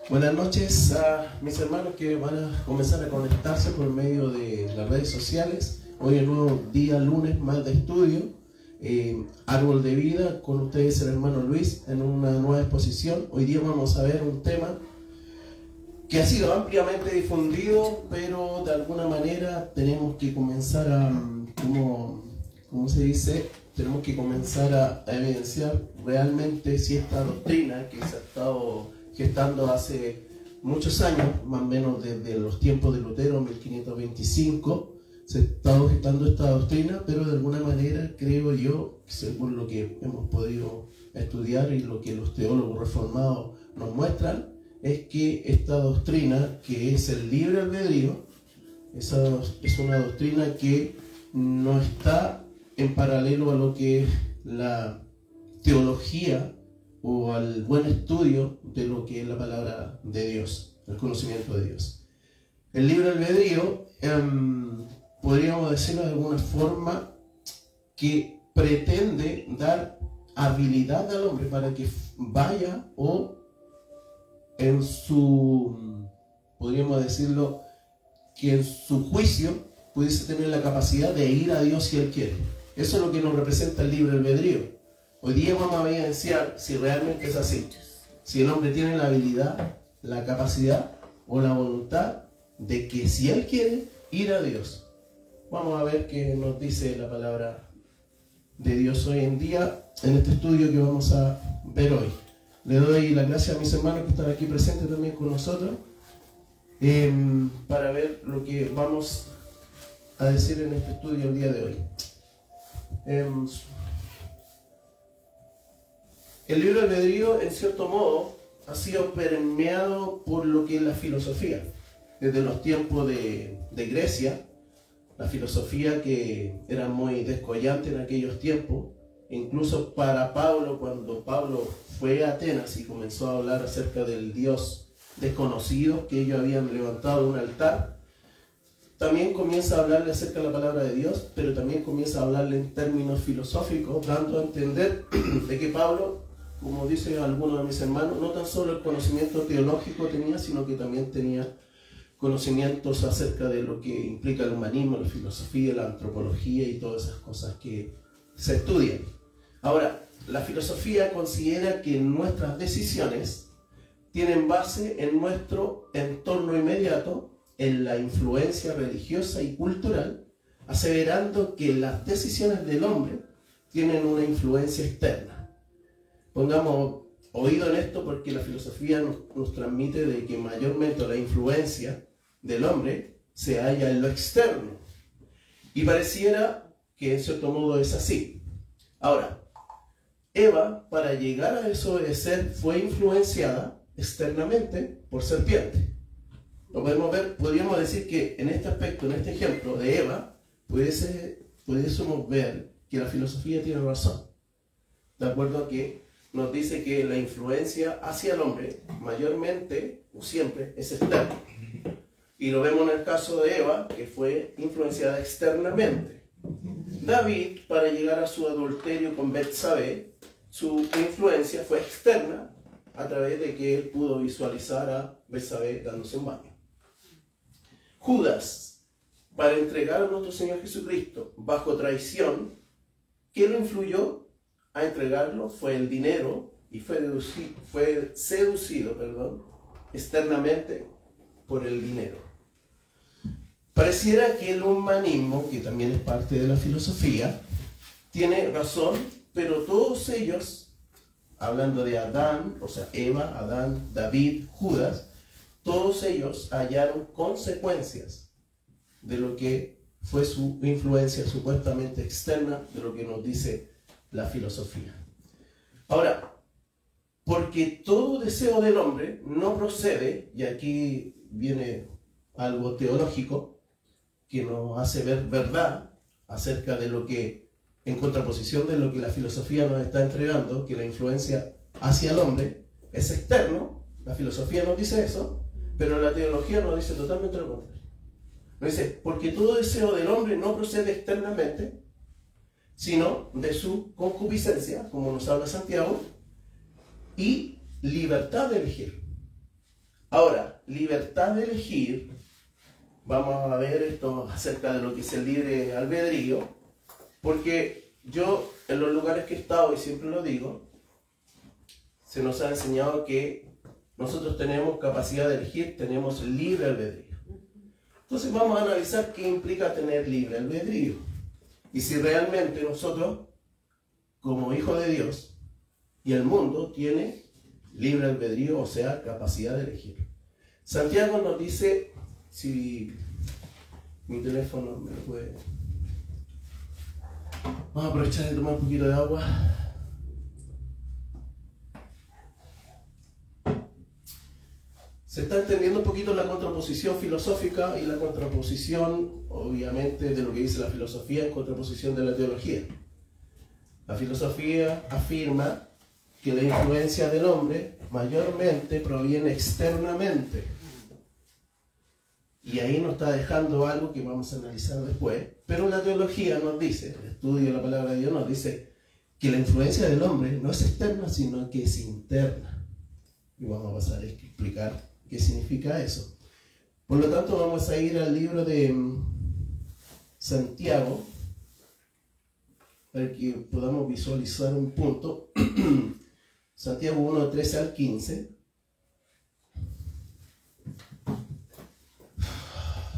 Buenas noches a mis hermanos que van a comenzar a conectarse por medio de las redes sociales. Hoy es un nuevo día, lunes, más de estudio. Árbol de vida, con ustedes el hermano Luis en una nueva exposición. Hoy día vamos a ver un tema que ha sido ampliamente difundido, pero de alguna manera tenemos que comenzar a, ¿cómo se dice? Tenemos que comenzar a evidenciar realmente si esta doctrina que se ha estado gestando hace muchos años, más o menos desde los tiempos de Lutero, 1525, se ha estado gestando esta doctrina, pero de alguna manera creo yo, según lo que hemos podido estudiar y lo que los teólogos reformados nos muestran, es que esta doctrina, que es el libre albedrío, es una doctrina que no está en paralelo a lo que es la teología o al buen estudio de lo que es la palabra de Dios, el conocimiento de Dios. El libre albedrío, podríamos decirlo de alguna forma, que pretende dar habilidad al hombre para que vaya o en su, podríamos decirlo, que en su juicio pudiese tener la capacidad de ir a Dios si él quiere. Eso es lo que nos representa el libre albedrío. Hoy día vamos a evidenciar si realmente es así. Si el hombre tiene la habilidad, la capacidad o la voluntad de que si él quiere, ir a Dios. Vamos a ver qué nos dice la palabra de Dios hoy en día en este estudio que vamos a ver hoy. Le doy las gracias a mis hermanos que están aquí presentes también con nosotros para ver lo que vamos a decir en este estudio el día de hoy. El libre albedrío, en cierto modo, ha sido permeado por lo que es la filosofía. Desde los tiempos de Grecia, la filosofía que era muy descollante en aquellos tiempos, incluso para Pablo, cuando Pablo fue a Atenas y comenzó a hablar acerca del Dios desconocido que ellos habían levantado un altar, también comienza a hablarle acerca de la palabra de Dios, pero también comienza a hablarle en términos filosóficos, dando a entender de que Pablo, como dicen algunos de mis hermanos, no tan solo el conocimiento teológico tenía, sino que también tenía conocimientos acerca de lo que implica el humanismo, la filosofía, la antropología y todas esas cosas que se estudian. Ahora, la filosofía considera que nuestras decisiones tienen base en nuestro entorno inmediato, en la influencia religiosa y cultural, aseverando que las decisiones del hombre tienen una influencia externa. Pongamos oído en esto porque la filosofía nos transmite de que mayormente la influencia del hombre se halla en lo externo. Y pareciera que en cierto modo es así. Ahora, Eva, para llegar a desobedecer, fue influenciada externamente por serpiente. Lo podemos ver, podríamos decir que en este aspecto, en este ejemplo de Eva, pudiésemos ver que la filosofía tiene razón. De acuerdo a que nos dice que la influencia hacia el hombre, mayormente o siempre, es externa. Y lo vemos en el caso de Eva, que fue influenciada externamente. David, para llegar a su adulterio con Betsabé, su influencia fue externa a través de que él pudo visualizar a Betsabé dándose un baño. Judas, para entregar a nuestro Señor Jesucristo bajo traición, ¿qué lo influyó a entregarlo? Fue el dinero y fue seducido externamente por el dinero. Pareciera que el humanismo, que también es parte de la filosofía, tiene razón, pero todos ellos, hablando de Adán, o sea, Eva, Adán, David, Judas, todos ellos hallaron consecuencias de lo que fue su influencia supuestamente externa, de lo que nos dice la filosofía. Ahora, porque todo deseo del hombre no procede, y aquí viene algo teológico que nos hace ver verdad acerca de lo que, en contraposición de lo que la filosofía nos está entregando, que la influencia hacia el hombre es externo. La filosofía nos dice eso, pero la teología nos dice totalmente lo contrario. Nos dice, porque todo deseo del hombre no procede externamente, sino de su concupiscencia, como nos habla Santiago, y libertad de elegir. Ahora, libertad de elegir, vamos a ver esto acerca de lo que es el libre albedrío, porque yo en los lugares que he estado, y siempre lo digo, se nos ha enseñado que nosotros tenemos capacidad de elegir, tenemos libre albedrío. Entonces vamos a analizar qué implica tener libre albedrío. Y si realmente nosotros, como hijos de Dios, y el mundo tiene libre albedrío, o sea, capacidad de elegir. Santiago nos dice, si mi teléfono me lo puede... Vamos a aprovechar de tomar un poquito de agua. Se está entendiendo un poquito la contraposición filosófica y la contraposición, obviamente, de lo que dice la filosofía en contraposición de la teología. La filosofía afirma que la influencia del hombre mayormente proviene externamente. Y ahí nos está dejando algo que vamos a analizar después. Pero la teología nos dice, el estudio de la palabra de Dios nos dice que la influencia del hombre no es externa, sino que es interna. Y vamos a pasar a explicar qué significa eso. Por lo tanto, vamos a ir al libro de Santiago, para que podamos visualizar un punto. Santiago 1, 13 al 15.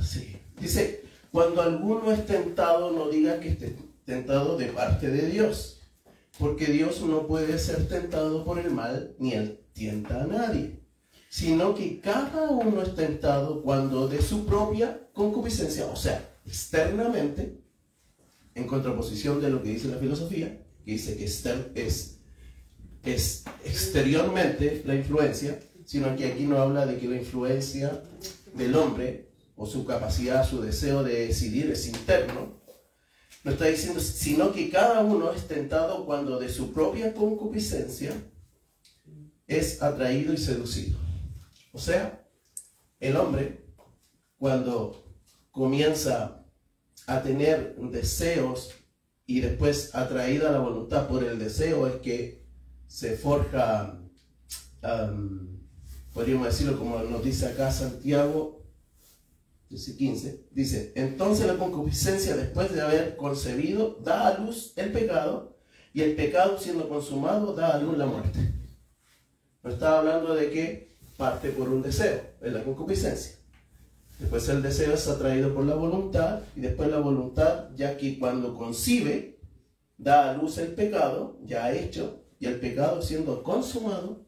Sí. Dice, cuando alguno es tentado, no diga que esté tentado de parte de Dios, porque Dios no puede ser tentado por el mal, ni él tienta a nadie, sino que cada uno es tentado cuando de su propia concupiscencia, o sea, externamente, en contraposición de lo que dice la filosofía, que dice que es exteriormente la influencia, sino que aquí no habla de que la influencia del hombre, o su capacidad, su deseo de decidir es interno. No está diciendo, sino que cada uno es tentado cuando de su propia concupiscencia es atraído y seducido. O sea, el hombre, cuando comienza a tener deseos y después atraída a la voluntad por el deseo, es que se forja, podríamos decirlo como nos dice acá Santiago 15, dice, entonces la concupiscencia, después de haber concebido, da a luz el pecado, y el pecado, siendo consumado, da a luz la muerte. No estaba hablando de que parte por un deseo, es la concupiscencia. Después el deseo es atraído por la voluntad, y después la voluntad, ya que cuando concibe, da a luz el pecado, ya hecho, y el pecado siendo consumado,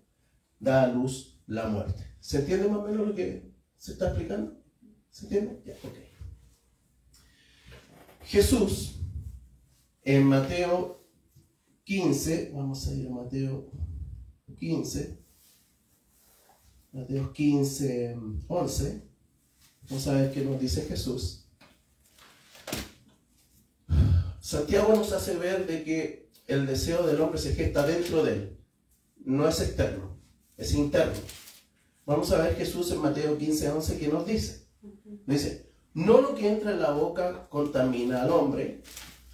da a luz la muerte. ¿Se entiende más o menos lo que se está explicando? ¿Se entiende? Ya, ok. Jesús, en Mateo 15, vamos a ir a Mateo 15, Mateo 15, 11, vamos a ver qué nos dice Jesús. Santiago nos hace ver de que el deseo del hombre se gesta dentro de él, no es externo, es interno. Vamos a ver Jesús en Mateo 15, 11, ¿qué nos dice? Dice, no lo que entra en la boca contamina al hombre,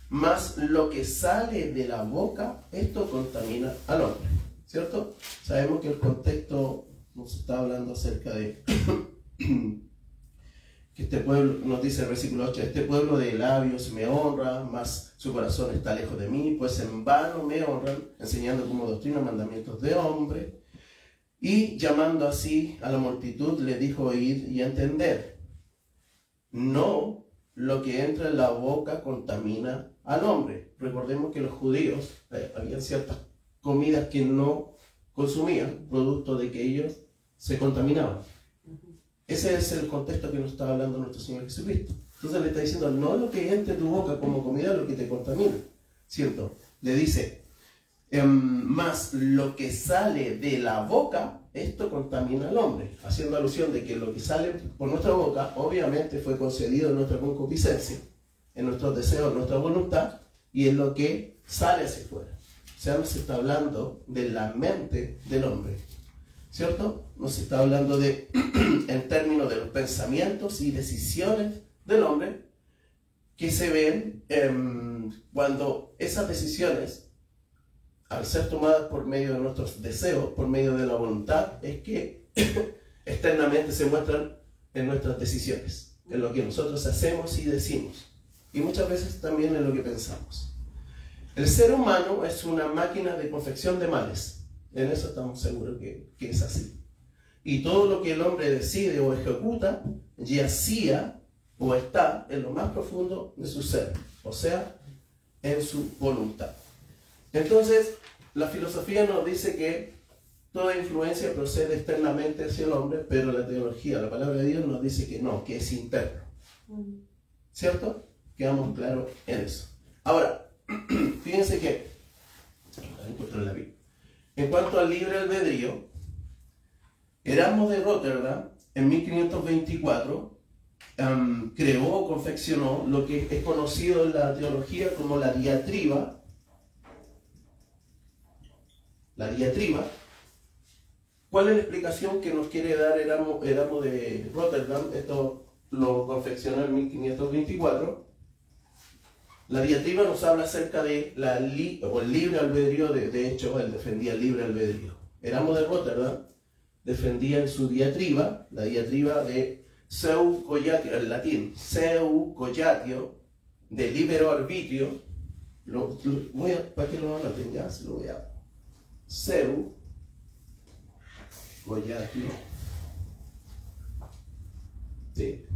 mas lo que sale de la boca, esto contamina al hombre. ¿Cierto? Sabemos que el contexto nos está hablando acerca de que este pueblo, nos dice el versículo 8, este pueblo de labios me honra, mas su corazón está lejos de mí, pues en vano me honran, enseñando como doctrina mandamientos de hombre. Y llamando así a la multitud, le dijo, oíd y entender. No lo que entra en la boca contamina al hombre. Recordemos que los judíos, había ciertas comidas que no consumían, producto de que ellos se contaminaban. Ese es el contexto que nos está hablando nuestro Señor Jesucristo. Entonces le está diciendo, no lo que entre en tu boca como comida es lo que te contamina, ¿cierto? Le dice, más lo que sale de la boca, esto contamina al hombre, haciendo alusión de que lo que sale por nuestra boca obviamente fue concedido en nuestra concupiscencia, en nuestros deseos, en nuestra voluntad, y es lo que sale hacia afuera. O sea, nos está hablando de la mente del hombre, ¿cierto? Nos está hablando de, en términos de los pensamientos y decisiones del hombre, que se ven cuando esas decisiones, al ser tomadas por medio de nuestros deseos, por medio de la voluntad, es que externamente se muestran en nuestras decisiones, en lo que nosotros hacemos y decimos, y muchas veces también en lo que pensamos. El ser humano es una máquina de confección de males, en eso estamos seguros que es así. Y todo lo que el hombre decide o ejecuta, yacía o está en lo más profundo de su ser, o sea, en su voluntad. Entonces, la filosofía nos dice que toda influencia procede externamente hacia el hombre, pero la teología, la palabra de Dios nos dice que no, que es interno. ¿Cierto? Quedamos claros en eso. Ahora, fíjense que, en cuanto al libre albedrío, Erasmo de Rotterdam, en 1524, creó o confeccionó lo que es conocido en la teología como la diatriba. La diatriba. ¿Cuál es la explicación que nos quiere dar Erasmo de Rotterdam? Esto lo confeccionó en 1524. La diatriba nos habla acerca de el libre albedrío. De hecho, él defendía el libre albedrío. Erasmo de Rotterdam defendía en su diatriba, la diatriba de seu cogitatio, en latín, seu cogitatio, de libero arbitrio. Para que lo anoten ya, se lo voy a... Seu cogitatio de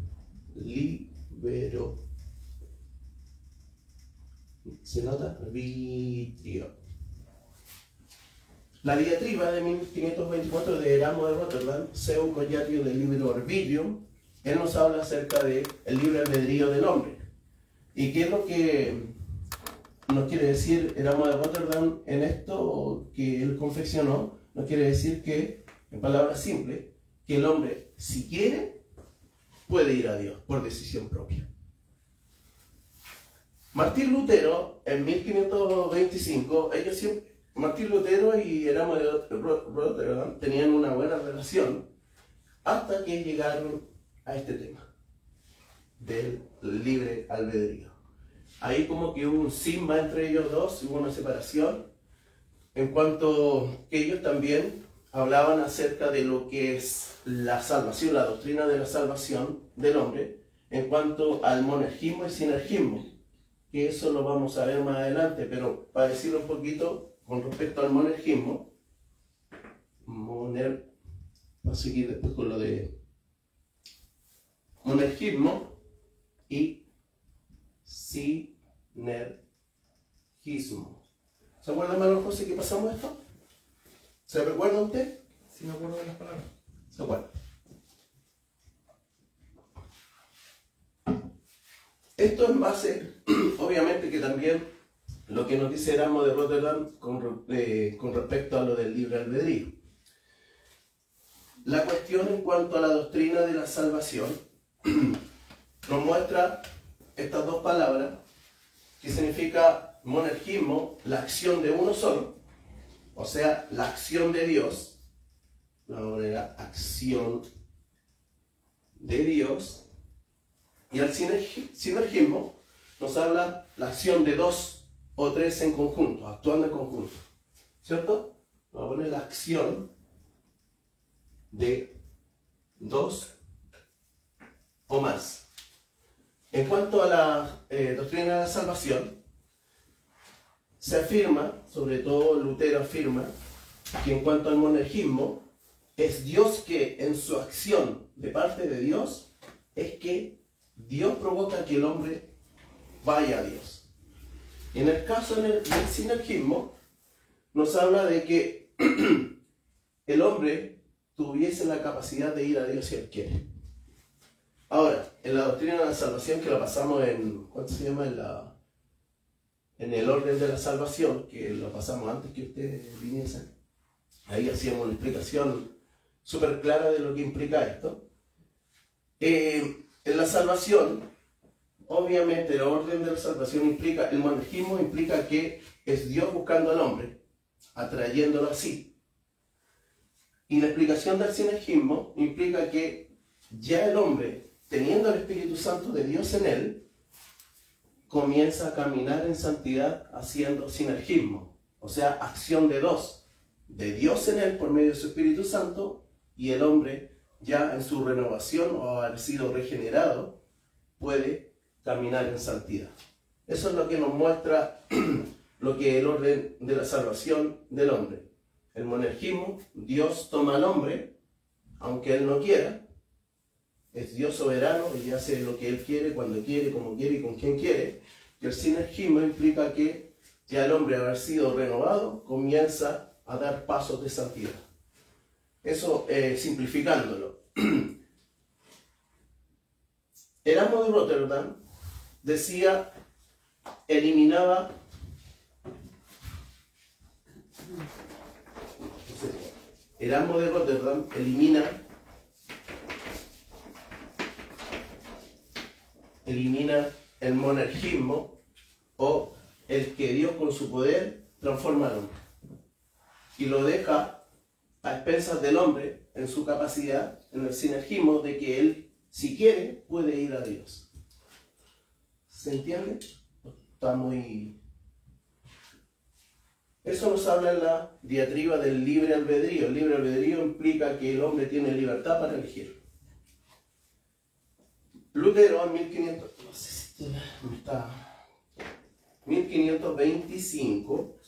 libero, ¿se nota? Arbitrio. La diatriba de 1524 de Erasmo de Rotterdam, seu cogitatio de libero arbitrio, él nos habla acerca del libre albedrío del hombre. ¿Y qué es lo que nos quiere decir Erasmo de Rotterdam en esto que él confeccionó? Nos quiere decir que, en palabras simples, que el hombre, si quiere, puede ir a Dios por decisión propia. Martín Lutero, en 1525, Martín Lutero y Erasmo de Rotterdam tenían una buena relación hasta que llegaron a este tema del libre albedrío. Ahí como que hubo un cisma entre ellos dos, hubo una separación, en cuanto que ellos también hablaban acerca de lo que es la salvación, la doctrina de la salvación del hombre, en cuanto al monergismo y sinergismo, que eso lo vamos a ver más adelante, pero para decirlo un poquito con respecto al monergismo, voy a seguir después con lo de monergismo y sinergismo. ¿Se acuerdan, hermano José, que pasamos esto? ¿Se recuerda usted? Sí, me acuerdo de las palabras. ¿Se acuerda? Esto en base, obviamente, que también lo que nos dice Erasmo de Rotterdam con respecto a lo del libre albedrío. La cuestión en cuanto a la doctrina de la salvación nos muestra estas dos palabras, que significa monergismo, la acción de uno solo, o sea, la acción de Dios, la manera acción de Dios, y al sinergismo nos habla la acción de dos o tres en conjunto, actuando en conjunto, ¿cierto? Vamos a poner la acción de dos o más. En cuanto a la doctrina de la salvación, se afirma, sobre todo Lutero afirma, que en cuanto al monergismo, es Dios que en su acción de parte de Dios, es que Dios provoca que el hombre vaya a Dios. En el caso del sinergismo, nos habla de que el hombre tuviese la capacidad de ir a Dios si él quiere. Ahora, en la doctrina de la salvación, que la pasamos en, ¿cuánto se llama? En el orden de la salvación, que lo pasamos antes que ustedes viniesen, ahí hacíamos una explicación súper clara de lo que implica esto. En la salvación, obviamente el orden de la salvación implica, el monergismo implica que es Dios buscando al hombre, atrayéndolo así. Y la explicación del sinergismo implica que ya el hombre, teniendo el Espíritu Santo de Dios en él, comienza a caminar en santidad haciendo sinergismo, o sea, acción de dos, de Dios en él por medio de su Espíritu Santo y el hombre ya en su renovación o haber sido regenerado, puede caminar en santidad. Eso es lo que nos muestra lo que es el orden de la salvación del hombre. El monergismo, Dios toma al hombre, aunque Él no quiera, es Dios soberano y hace lo que Él quiere, cuando quiere, como quiere y con quien quiere. Y el sinergismo implica que ya el hombre, al haber sido renovado, comienza a dar pasos de santidad. Eso simplificándolo. Erasmo de Rotterdam decía, eliminaba Erasmo de Rotterdam elimina el monergismo, o el que Dios con su poder transforma al hombre, y lo deja a expensas del hombre en su capacidad, en el sinergismo de que él, si quiere, puede ir a Dios. ¿Se entiende? Está muy... Eso nos habla en la diatriba del libre albedrío. El libre albedrío implica que el hombre tiene libertad para elegir. Lutero en 1525,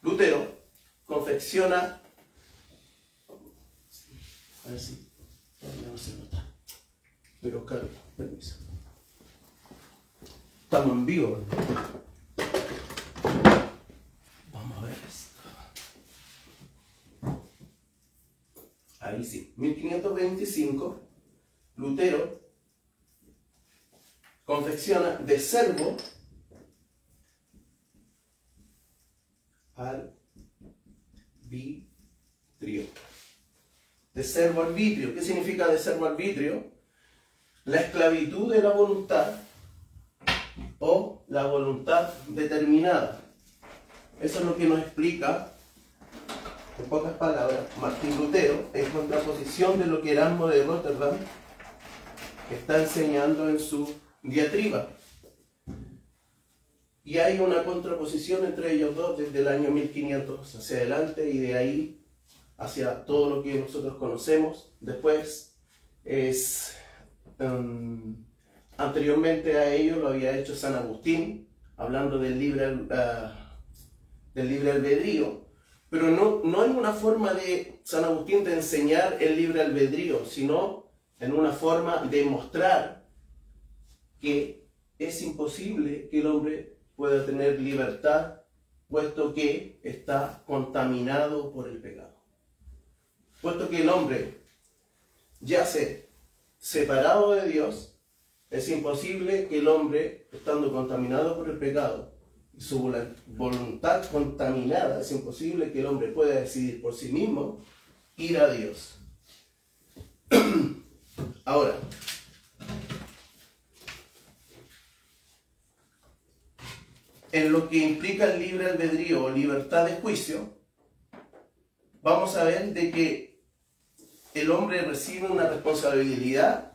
Lutero confecciona, a ver si todavía no se nota, pero claro, permiso. Estamos en vivo. Vamos a ver esto. Ahí sí, 1525, Lutero confecciona de servo al arbitrio. De servo arbitrio. ¿Qué significa de servo arbitrio? La esclavitud de la voluntad o la voluntad determinada. Eso es lo que nos explica, en pocas palabras, Martín Lutero, en contraposición de lo que Erasmo de Rotterdam está enseñando en su diatriba. Y hay una contraposición entre ellos dos desde el año 1500 hacia adelante, y de ahí hacia todo lo que nosotros conocemos. Después anteriormente a ello lo había hecho San Agustín, hablando del libre albedrío, pero no en una forma de San Agustín de enseñar el libre albedrío, sino en una forma de mostrar que es imposible que el hombre pueda tener libertad, puesto que está contaminado por el pecado. Puesto que el hombre yace separado de Dios, es imposible que el hombre, estando contaminado por el pecado, y su voluntad contaminada, es imposible que el hombre pueda decidir por sí mismo ir a Dios. Ahora, en lo que implica el libre albedrío o libertad de juicio, vamos a ver de que el hombre recibe una responsabilidad,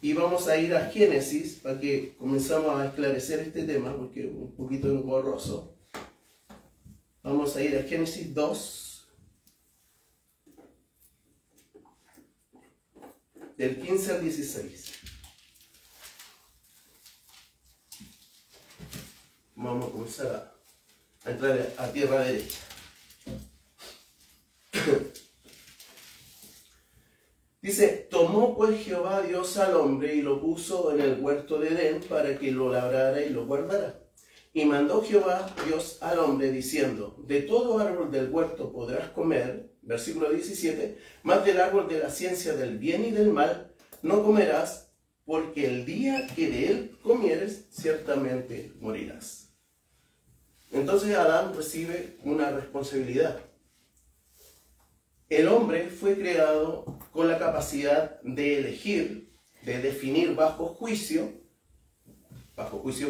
y vamos a ir a Génesis para que comenzamos a esclarecer este tema, porque es un poquito engorroso. Vamos a ir a Génesis 2, del 15 al 16. Vamos a comenzar a entrar a tierra derecha. Dice, tomó pues Jehová Dios al hombre y lo puso en el huerto de Edén para que lo labrara y lo guardara. Y mandó Jehová Dios al hombre diciendo, de todo árbol del huerto podrás comer, versículo 17, mas del árbol de la ciencia del bien y del mal no comerás, porque el día que de él comieres, ciertamente morirás. Entonces Adán recibe una responsabilidad. El hombre fue creado con la capacidad de elegir, de definir bajo juicio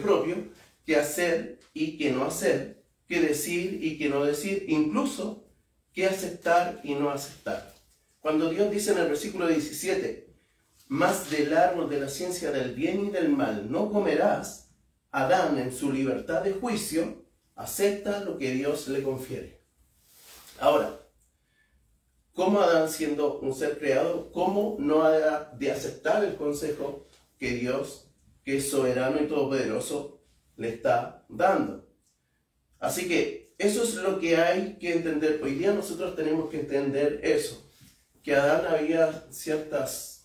propio, qué hacer y qué no hacer, qué decir y qué no decir, incluso qué aceptar y no aceptar. Cuando Dios dice en el versículo 17, mas del árbol de la ciencia del bien y del mal no comerás, Adán en su libertad de juicio acepta lo que Dios le confiere. Ahora, ¿cómo ¿cómo Adán, siendo un ser creado, cómo no ha de aceptar el consejo que Dios, que es soberano y todopoderoso, le está dando? Así que eso es lo que hay que entender. Hoy día nosotros tenemos que entender eso, que Adán había ciertos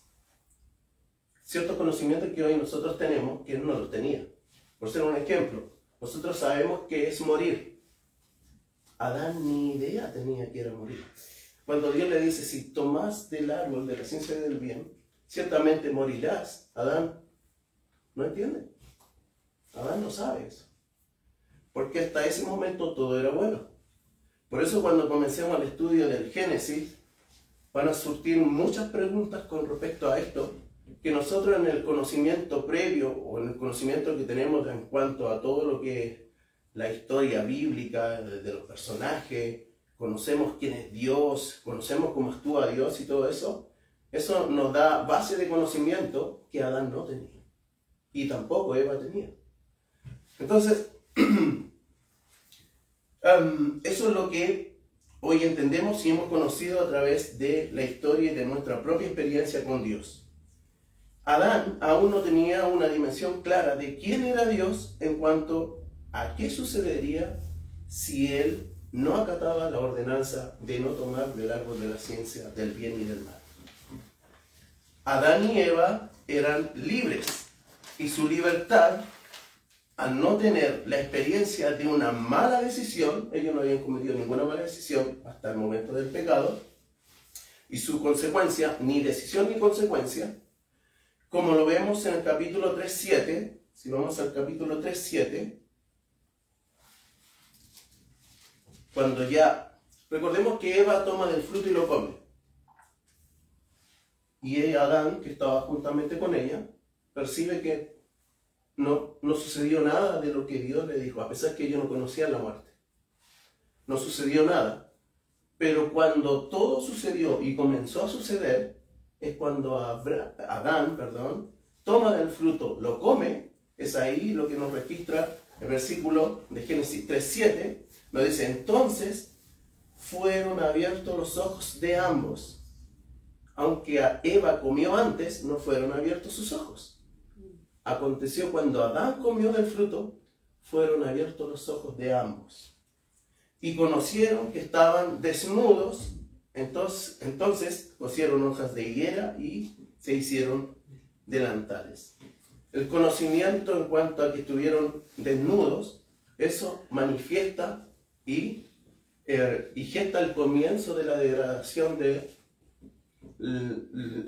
conocimientos que hoy nosotros tenemos que él no los tenía. Por ser un ejemplo, nosotros sabemos qué es morir. Adán ni idea tenía que era morir. Cuando Dios le dice, si tomas del árbol de la ciencia del bien, ciertamente morirás. Adán no entiende. Adán no sabe eso. Porque hasta ese momento todo era bueno. Por eso cuando comencemos el estudio del Génesis, van a surgir muchas preguntas con respecto a esto, que nosotros en el conocimiento previo, o en el conocimiento que tenemos en cuanto a todo lo que es la historia bíblica, de los personajes, conocemos quién es Dios, conocemos cómo actúa Dios y todo eso, eso nos da base de conocimiento que Adán no tenía. Y tampoco Eva tenía. Entonces, eso es lo que hoy entendemos y hemos conocido a través de la historia y de nuestra propia experiencia con Dios. Adán aún no tenía una dimensión clara de quién era Dios en cuanto a qué sucedería si él no acataba la ordenanza de no tomar del árbol de la ciencia del bien y del mal. Adán y Eva eran libres y su libertad, al no tener la experiencia de una mala decisión, ellos no habían cometido ninguna mala decisión hasta el momento del pecado, y su consecuencia, ni decisión ni consecuencia, como lo vemos en el capítulo 3.7, si vamos al capítulo 3.7, cuando ya, recordemos que Eva toma del fruto y lo come, y Adán, que estaba juntamente con ella, percibe que no sucedió nada de lo que Dios le dijo, a pesar que ellos no conocían la muerte. No sucedió nada. Pero cuando todo sucedió y comenzó a suceder, es cuando Adán, toma del fruto, lo come. Es ahí lo que nos registra el versículo de Génesis 3.7. Nos dice, entonces fueron abiertos los ojos de ambos. Aunque Eva comió antes, no fueron abiertos sus ojos. Aconteció cuando Adán comió del fruto, fueron abiertos los ojos de ambos. Y conocieron que estaban desnudos, entonces cosieron hojas de higuera y se hicieron delantales. El conocimiento en cuanto a que estuvieron desnudos, eso manifiesta y gesta el comienzo de la degradación del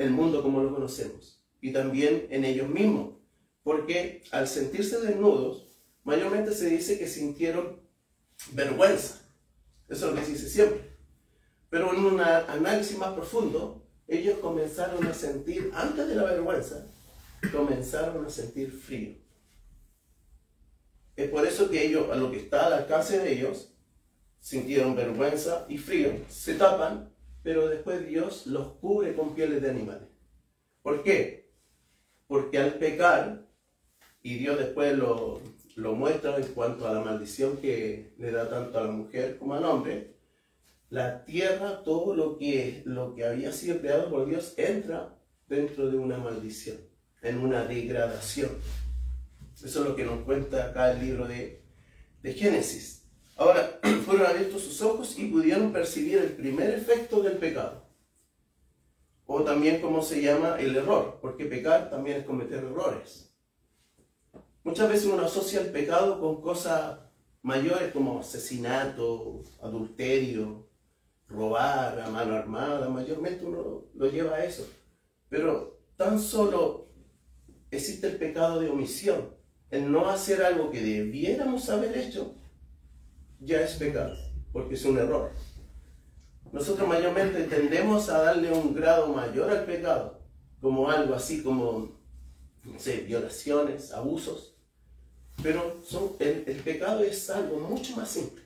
mundo como lo conocemos. Y también en ellos mismos. Porque al sentirse desnudos, mayormente se dice que sintieron vergüenza. Eso es lo que se dice siempre. Pero en un análisis más profundo, ellos comenzaron a sentir, antes de la vergüenza, comenzaron a sentir frío. Es por eso que ellos, a lo que está al alcance de ellos, sintieron vergüenza y frío, se tapan, pero después Dios los cubre con pieles de animales. ¿Por qué? Porque al pecar, y Dios después lo muestra en cuanto a la maldición que le da tanto a la mujer como al hombre, la tierra, todo lo que había sido creado por Dios, entra dentro de una maldición, en una degradación. Eso es lo que nos cuenta acá el libro de Génesis. Ahora, fueron abiertos sus ojos y pudieron percibir el primer efecto del pecado. O también como se llama el error, porque pecar también es cometer errores. Muchas veces uno asocia el pecado con cosas mayores como asesinato, adulterio, robar a mano armada. Mayormente uno lo lleva a eso. Pero tan solo existe el pecado de omisión. El no hacer algo que debiéramos haber hecho ya es pecado, porque es un error. Nosotros mayormente tendemos a darle un grado mayor al pecado, como algo así como, no sé, violaciones, abusos. Pero el pecado es algo mucho más simple,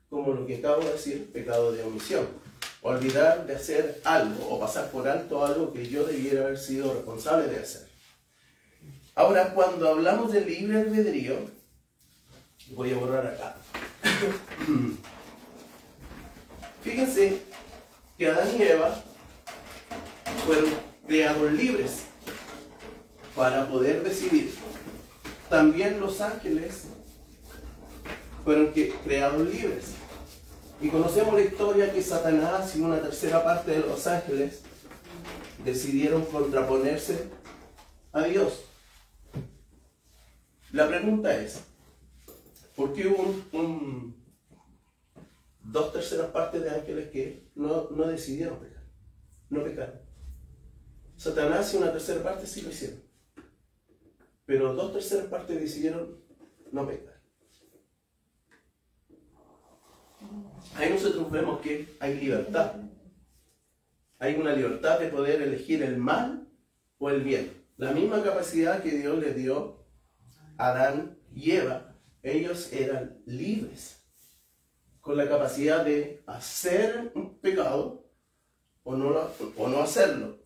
como lo que acabo de decir, pecado de omisión. Olvidar de hacer algo o pasar por alto algo que yo debiera haber sido responsable de hacer. Ahora, cuando hablamos del libre albedrío, voy a borrar acá. Fíjense que Adán y Eva fueron creados libres para poder decidir. También los ángeles fueron creados libres. Y conocemos la historia que Satanás y una tercera parte de los ángeles decidieron contraponerse a Dios. La pregunta es, ¿por qué hubo dos terceras partes de ángeles que no decidieron pecar? No pecaron. Satanás y una tercera parte sí lo hicieron. Pero dos terceras partes decidieron no pecar. Ahí nosotros vemos que hay libertad. Hay una libertad de poder elegir el mal o el bien. La misma capacidad que Dios le dio a Adán y Eva, ellos eran libres, con la capacidad de hacer un pecado o no hacerlo.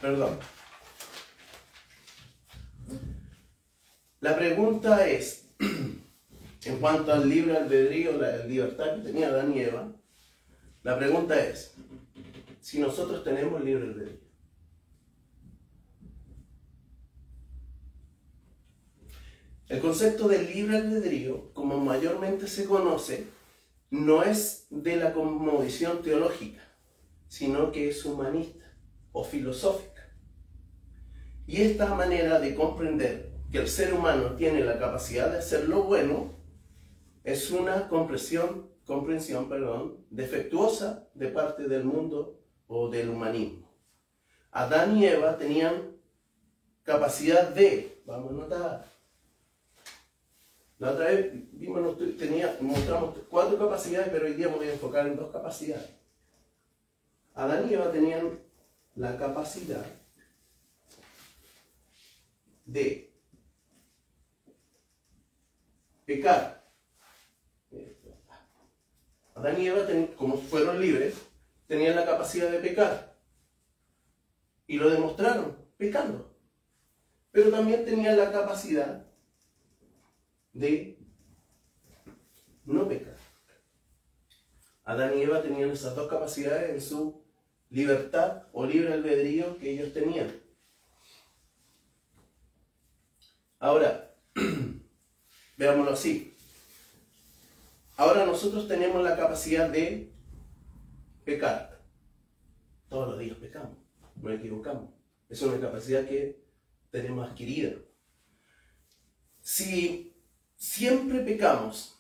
Perdón. La pregunta es, en cuanto al libre albedrío, la libertad que tenía Adán y Eva, la pregunta es, si nosotros tenemos libre albedrío. El concepto de libre albedrío, como mayormente se conoce, no es de la cosmovisión teológica, sino que es humanista o filosófica. Y esta manera de comprender que el ser humano tiene la capacidad de hacer lo bueno es una comprensión, defectuosa de parte del mundo o del humanismo. Adán y Eva tenían capacidad de, vamos a notar, la otra vez mostramos 4 capacidades, pero hoy día me voy a enfocar en 2 capacidades. Adán y Eva tenían la capacidad de pecar. Adán y Eva, como fueron libres, tenían la capacidad de pecar. Y lo demostraron, pecando. Pero también tenían la capacidad de no pecar. Adán y Eva tenían esas 2 capacidades en su libertad o libre albedrío que ellos tenían. Ahora, veámoslo así. Ahora nosotros tenemos la capacidad de pecar. Todos los días pecamos, no equivocamos. Es una capacidad que tenemos adquirida. Si siempre pecamos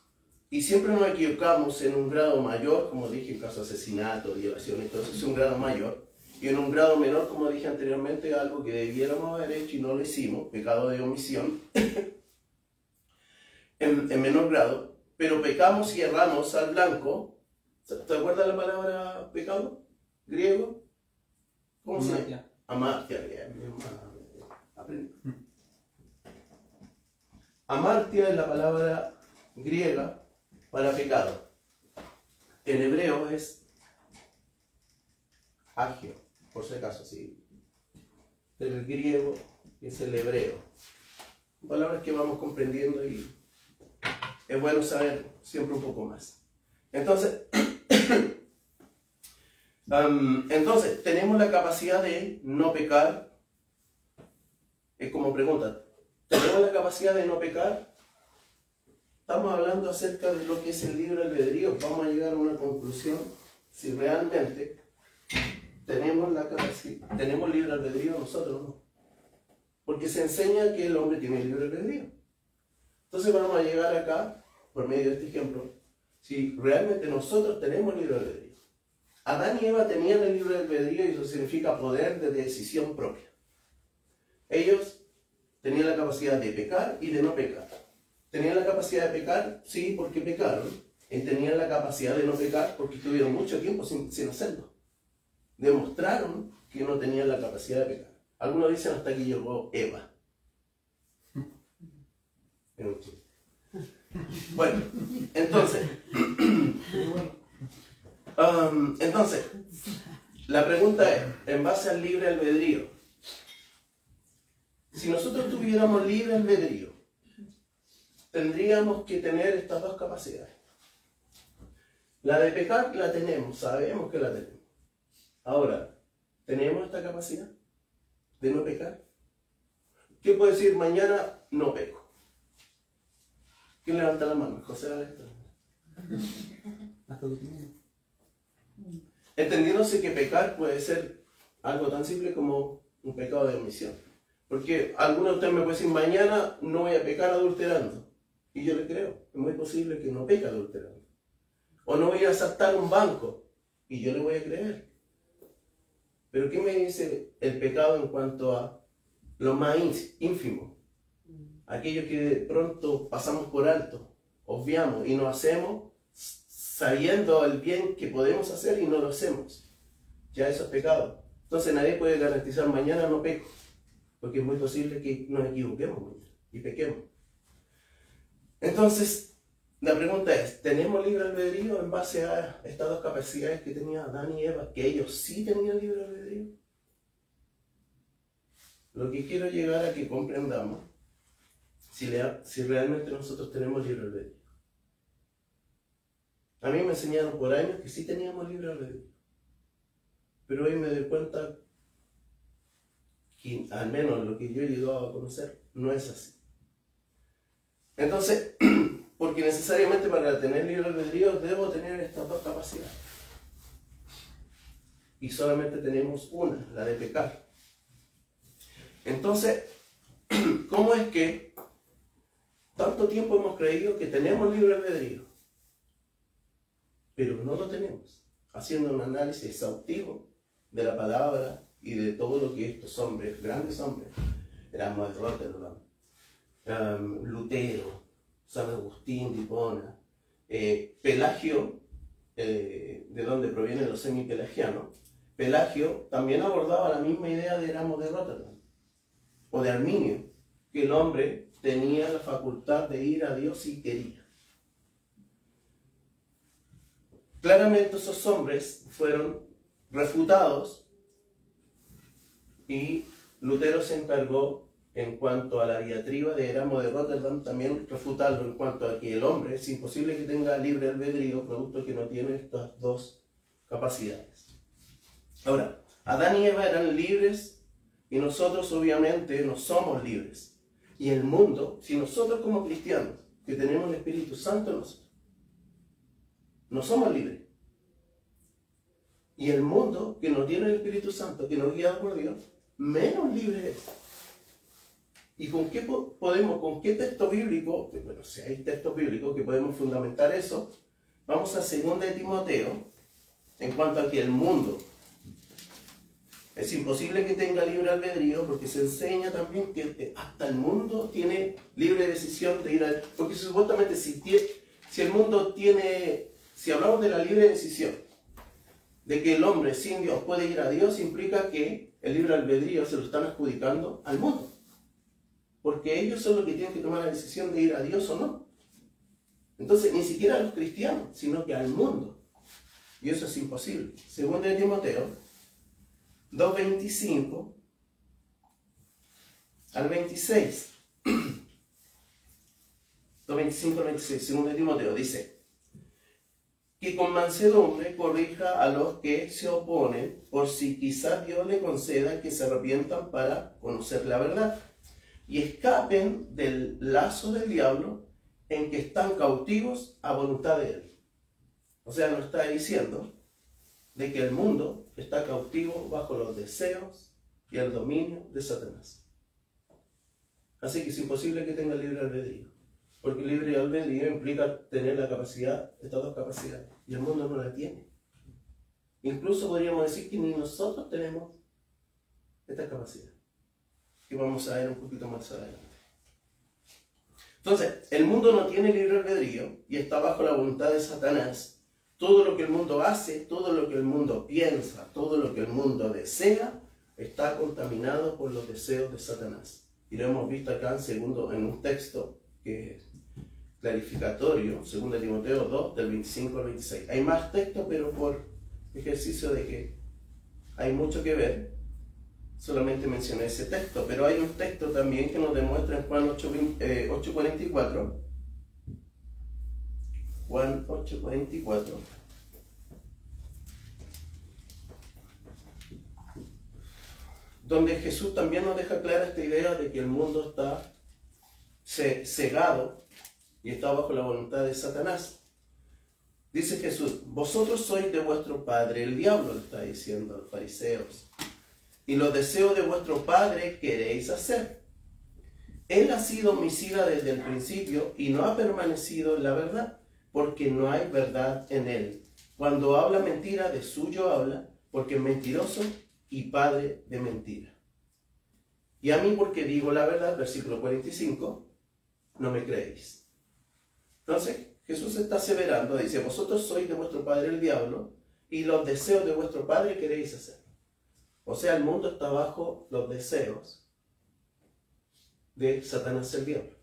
y siempre nos equivocamos en un grado mayor, como dije, en caso de asesinato, violación, entonces es un grado mayor, y en un grado menor, como dije anteriormente, algo que debiéramos haber hecho y no lo hicimos, pecado de omisión, en menor grado, pero pecamos y erramos al blanco. ¿Te acuerdas la palabra pecado? ¿Griego? ¿Cómo se llama? Amartia. Amartia es la palabra griega para pecado. En hebreo es agio, por si acaso, sí. El griego es el hebreo. Palabras que vamos comprendiendo y es bueno saber siempre un poco más. Entonces, tenemos la capacidad de no pecar. Es como pregunta, ¿tenemos la capacidad de no pecar? Estamos hablando acerca de lo que es el libre albedrío. Vamos a llegar a una conclusión si realmente tenemos libre albedrío nosotros, ¿no? Porque se enseña que el hombre tiene libre albedrío. Entonces vamos a llegar acá, por medio de este ejemplo, si realmente nosotros tenemos libre albedrío. Adán y Eva tenían el libre albedrío y eso significa poder de decisión propia. Ellos tenían la capacidad de pecar y de no pecar. ¿Tenían la capacidad de pecar? Sí, porque pecaron. Y tenían la capacidad de no pecar porque estuvieron mucho tiempo sin hacerlo. Demostraron que no tenían la capacidad de pecar. Algunos dicen hasta que llegó Eva. Bueno, entonces, la pregunta es, en base al libre albedrío, si nosotros tuviéramos libre albedrío, tendríamos que tener estas 2 capacidades. La de pecar la tenemos, sabemos que la tenemos. Ahora, ¿tenemos esta capacidad de no pecar? ¿Qué puede decir mañana no peco? ¿Quién levanta la mano? José Alberto. Entendiéndose que pecar puede ser algo tan simple como un pecado de omisión. Porque alguno de ustedes me puede decir, mañana no voy a pecar adulterando. Y yo le creo, es muy posible que no peque adulterando. O no voy a asaltar un banco. Y yo le voy a creer. Pero ¿qué me dice el pecado en cuanto a lo más ínfimo? Aquello que de pronto pasamos por alto, obviamos y no hacemos sabiendo el bien que podemos hacer y no lo hacemos. Ya eso es pecado. Entonces nadie puede garantizar mañana no peco, porque es muy posible que nos equivoquemos mañana y pequemos. Entonces, la pregunta es, ¿tenemos libre albedrío en base a estas dos capacidades que tenía Adán y Eva, que ellos sí tenían libre albedrío? Lo que quiero llegar a que comprendamos, si realmente nosotros tenemos libre albedrío. A mí me enseñaron por años que sí teníamos libre albedrío, pero hoy me doy cuenta que, al menos lo que yo he llegado a conocer, no es así. Entonces, porque necesariamente para tener libre albedrío debo tener estas dos capacidades. Y solamente tenemos una, la de pecar. Entonces, ¿cómo es que tanto tiempo hemos creído que tenemos libre albedrío, pero no lo tenemos? Haciendo un análisis exhaustivo de la palabra y de todo lo que estos hombres, grandes hombres, Erasmo de Rotterdam, Lutero, San Agustín de Hipona, Pelagio, de donde provienen los semipelagianos, Pelagio también abordaba la misma idea de Erasmo de Rotterdam, o de Arminio, que el hombre tenía la facultad de ir a Dios si quería. Claramente esos hombres fueron refutados y Lutero se encargó, en cuanto a la diatriba de Erasmo de Rotterdam, también refutarlo en cuanto a que el hombre es imposible que tenga libre albedrío, producto que no tiene estas dos capacidades. Ahora, Adán y Eva eran libres y nosotros obviamente no somos libres. Y el mundo, si nosotros como cristianos, que tenemos el Espíritu Santo en nosotros, no somos libres. Y el mundo que no tiene el Espíritu Santo, que no es guiado por Dios, menos libre es. ¿Y con qué podemos, con qué texto bíblico, bueno, si hay textos bíblicos que podemos fundamentar eso? Vamos a 2 de Timoteo, en cuanto a que el mundo es imposible que tenga libre albedrío, porque se enseña también que hasta el mundo tiene libre decisión de ir a... Porque supuestamente si el mundo tiene, si hablamos de la libre decisión, de que el hombre sin Dios puede ir a Dios, implica que el libre albedrío se lo están adjudicando al mundo. Porque ellos son los que tienen que tomar la decisión de ir a Dios o no. Entonces, ni siquiera a los cristianos, sino que al mundo. Y eso es imposible. 2 de Timoteo 2:25 al 26. 2:25 al 26. 2 de Timoteo dice: que con mansedumbre corrija a los que se oponen, por si quizás Dios le conceda que se arrepientan para conocer la verdad y escapen del lazo del diablo en que están cautivos a voluntad de él. O sea, nos está diciendo de que el mundo está cautivo bajo los deseos y el dominio de Satanás. Así que es imposible que tenga libre albedrío, porque libre albedrío implica tener la capacidad, estas dos capacidades, y el mundo no la tiene. Incluso podríamos decir que ni nosotros tenemos esta capacidad, que vamos a ver un poquito más adelante. Entonces, el mundo no tiene libre albedrío y está bajo la voluntad de Satanás. Todo lo que el mundo hace, todo lo que el mundo piensa, todo lo que el mundo desea, está contaminado por los deseos de Satanás. Y lo hemos visto acá en un texto que es clarificatorio, 2 de Timoteo 2, del 25 al 26. Hay más textos, pero por ejercicio de que hay mucho que ver, solamente mencioné ese texto, pero hay un texto también que nos demuestra en Juan 8:44. Juan 8:44 donde Jesús también nos deja clara esta idea de que el mundo está cegado y está bajo la voluntad de Satanás. Dice Jesús, vosotros sois de vuestro padre el diablo, le está diciendo a los fariseos, y los deseos de vuestro padre queréis hacer. Él ha sido homicida desde el principio y no ha permanecido en la verdad, porque no hay verdad en él. Cuando habla mentira, de suyo habla, porque es mentiroso y padre de mentira. Y a mí, porque digo la verdad, versículo 45, no me creéis. Entonces, Jesús está aseverando, dice, vosotros sois de vuestro padre el diablo, y los deseos de vuestro padre queréis hacer. O sea, el mundo está bajo los deseos de Satanás el diablo.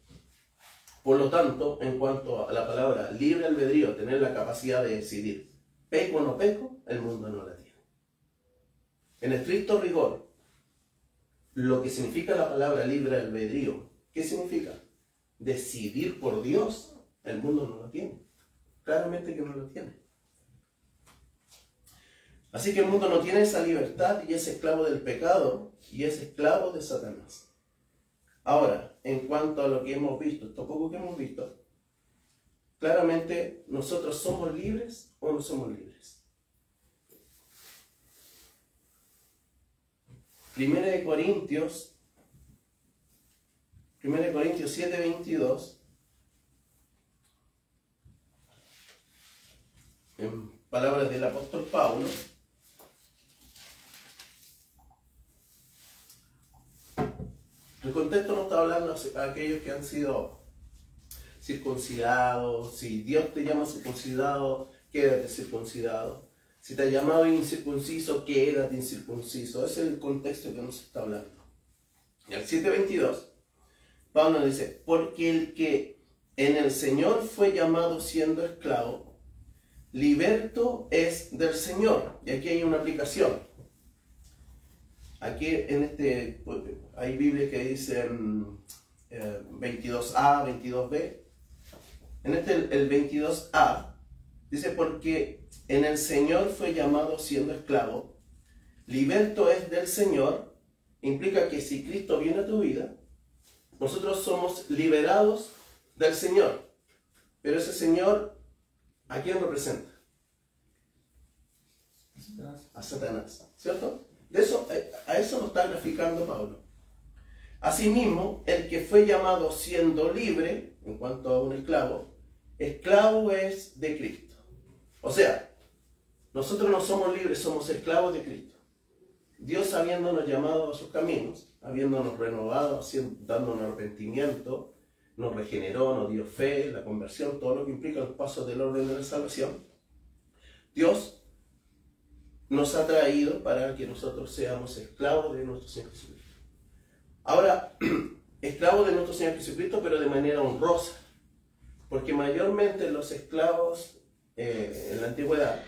Por lo tanto, en cuanto a la palabra libre albedrío, tener la capacidad de decidir, peco o no peco, el mundo no la tiene. En estricto rigor, lo que significa la palabra libre albedrío, ¿qué significa? Decidir por Dios, el mundo no lo tiene. Claramente que no lo tiene. Así que el mundo no tiene esa libertad y es esclavo del pecado y es esclavo de Satanás. Ahora, en cuanto a lo que hemos visto, esto poco que hemos visto, claramente nosotros somos libres o no somos libres. 1 Corintios 7:22, en palabras del apóstol Pablo, el contexto no está hablando a aquellos que han sido circuncidados. Si Dios te llama circuncidado, quédate circuncidado. Si te ha llamado incircunciso, quédate incircunciso. Ese es el contexto que nos está hablando. Y al 7:22, Pablo dice, porque el que en el Señor fue llamado siendo esclavo, liberto es del Señor. Y aquí hay una aplicación. Aquí hay Biblias que dicen 22a, 22b. En el 22a dice, porque en el Señor fue llamado siendo esclavo, liberto es del Señor. Implica que si Cristo viene a tu vida, nosotros somos liberados del Señor. Pero ese Señor, ¿a quién representa? A Satanás, ¿cierto? A eso nos está graficando Pablo. Asimismo, el que fue llamado siendo libre, en cuanto a un esclavo, esclavo es de Cristo. O sea, nosotros no somos libres, somos esclavos de Cristo. Dios, habiéndonos llamado a sus caminos, habiéndonos renovado, dándonos arrepentimiento, nos regeneró, nos dio fe, la conversión, todo lo que implica los pasos del orden de la salvación. Dios nos ha traído para que nosotros seamos esclavos de nuestro Señor Jesucristo. Ahora, esclavos de nuestro Señor Jesucristo, pero de manera honrosa, porque mayormente los esclavos en la antigüedad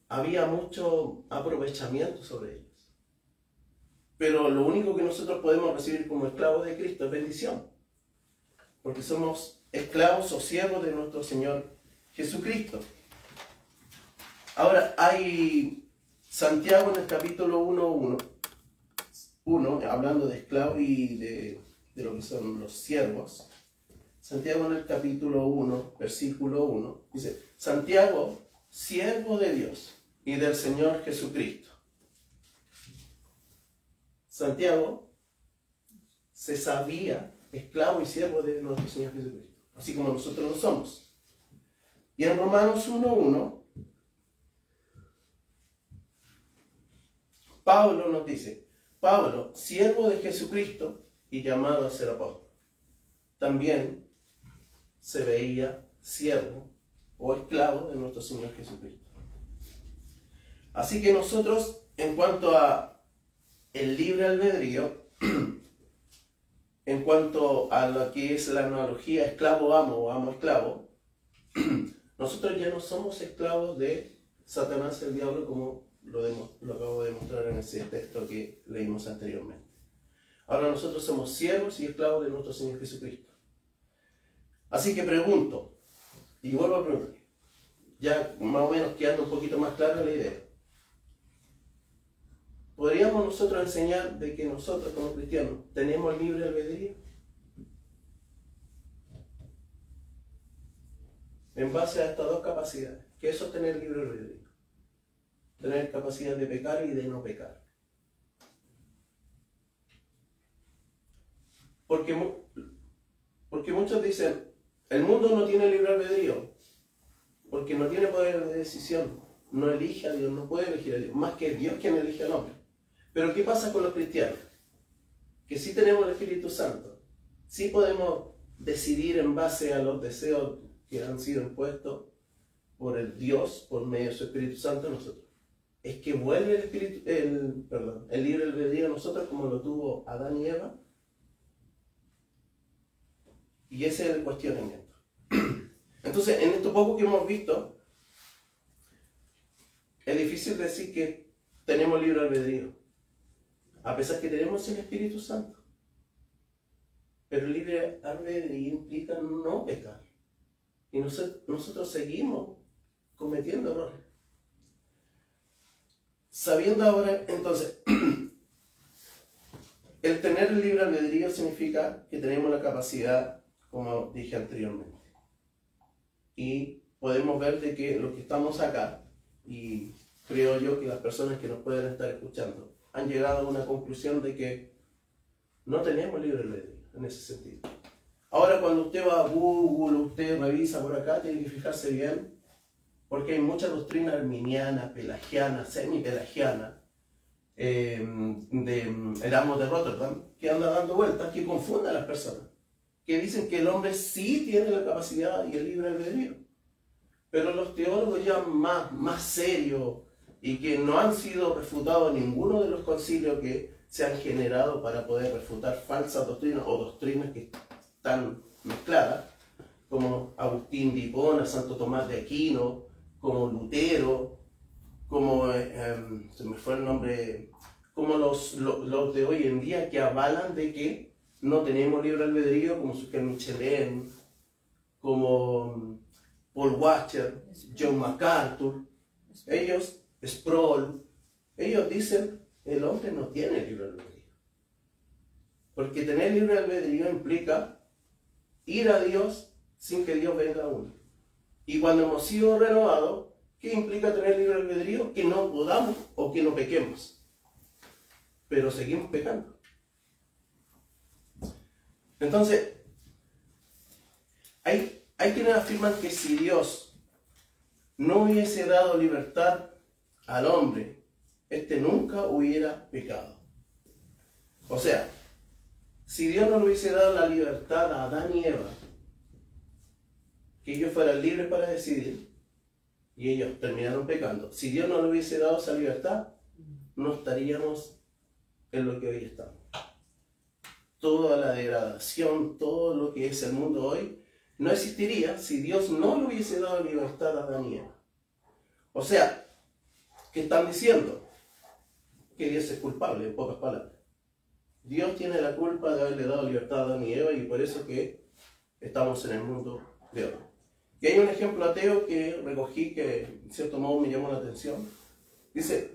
había mucho aprovechamiento sobre ellos. Pero lo único que nosotros podemos recibir como esclavos de Cristo es bendición, porque somos esclavos o siervos de nuestro Señor Jesucristo. Ahora, hay Santiago en el capítulo 1, hablando de esclavos y de lo que son los siervos. Santiago en el capítulo 1, versículo 1, dice, Santiago, siervo de Dios y del Señor Jesucristo. Santiago se sabía esclavo y siervo de nuestro Señor Jesucristo, así como nosotros lo somos. Y en Romanos 1:1, Pablo nos dice, Pablo, siervo de Jesucristo y llamado a ser apóstol. También se veía siervo o esclavo de nuestro Señor Jesucristo. Así que nosotros, en cuanto a el libre albedrío, en cuanto a lo que es la analogía esclavo-amo o amo-esclavo, nosotros ya no somos esclavos de Satanás el diablo como lo acabo de mostrar en ese texto que leímos anteriormente. Ahora nosotros somos siervos y esclavos de nuestro Señor Jesucristo. Así que pregunto, y vuelvo a preguntar, ya más o menos quedando un poquito más clara la idea. ¿podríamos nosotros enseñar de que nosotros como cristianos tenemos libre albedrío? En base a estas dos capacidades, que eso es tener libre albedrío. Tener capacidad de pecar y de no pecar. Porque muchos dicen, el mundo no tiene libre albedrío, porque no tiene poder de decisión, no elige a Dios, no puede elegir a Dios, más que Dios quien elige al hombre. Pero ¿qué pasa con los cristianos? Que sí tenemos el Espíritu Santo, sí podemos decidir en base a los deseos que han sido impuestos por el Dios, por medio de su Espíritu Santo a nosotros. Es que vuelve el libre albedrío a nosotros como lo tuvo Adán y Eva. Y ese es el cuestionamiento. Entonces, en esto poco que hemos visto, es difícil decir que tenemos libre albedrío, a pesar que tenemos el Espíritu Santo. Pero el libre albedrío implica no pecar. Y nosotros seguimos cometiendo errores. Sabiendo ahora, entonces, el tener el libre albedrío significa que tenemos la capacidad, como dije anteriormente. Y podemos ver de que los que estamos acá, y creo yo que las personas que nos pueden estar escuchando, han llegado a una conclusión de que no tenemos libre albedrío en ese sentido. Ahora cuando usted va a Google, usted revisa por acá, tiene que fijarse bien, porque hay muchas doctrinas arminianas, pelagianas, semipelagianas, de Erasmo de Rotterdam, que anda dando vueltas, que confunden a las personas, que dicen que el hombre sí tiene la capacidad y el libre albedrío. Pero los teólogos ya más serios y que no han sido refutados en ninguno de los concilios que se han generado para poder refutar falsas doctrinas o doctrinas que están mezcladas, como Agustín de Hipona, Santo Tomás de Aquino, como Lutero, como, se me fue el nombre, como los de hoy en día que avalan de que no tenemos libre albedrío, como Suger Michelin, como Paul Washer, John MacArthur, ellos, Sproul, ellos dicen el hombre no tiene libre albedrío. Porque tener libre albedrío implica ir a Dios sin que Dios venga a uno. Y cuando hemos sido renovados, ¿qué implica tener libre albedrío? Que no podamos o que no pequemos. Pero seguimos pecando. Entonces, hay quienes afirman que si Dios no hubiese dado libertad al hombre, este nunca hubiera pecado. O sea, si Dios no le hubiese dado la libertad a Adán y Eva, que ellos fueran libres para decidir, y ellos terminaron pecando, si Dios no le hubiese dado esa libertad, no estaríamos en lo que hoy estamos. Toda la degradación, todo lo que es el mundo hoy, no existiría si Dios no le hubiese dado libertad a Adán y Eva. O sea, ¿qué están diciendo? Que Dios es culpable, en pocas palabras. Dios tiene la culpa de haberle dado libertad a Adán y Eva y por eso que estamos en el mundo de hoy. Y hay un ejemplo ateo que recogí que en cierto modo me llamó la atención. Dice,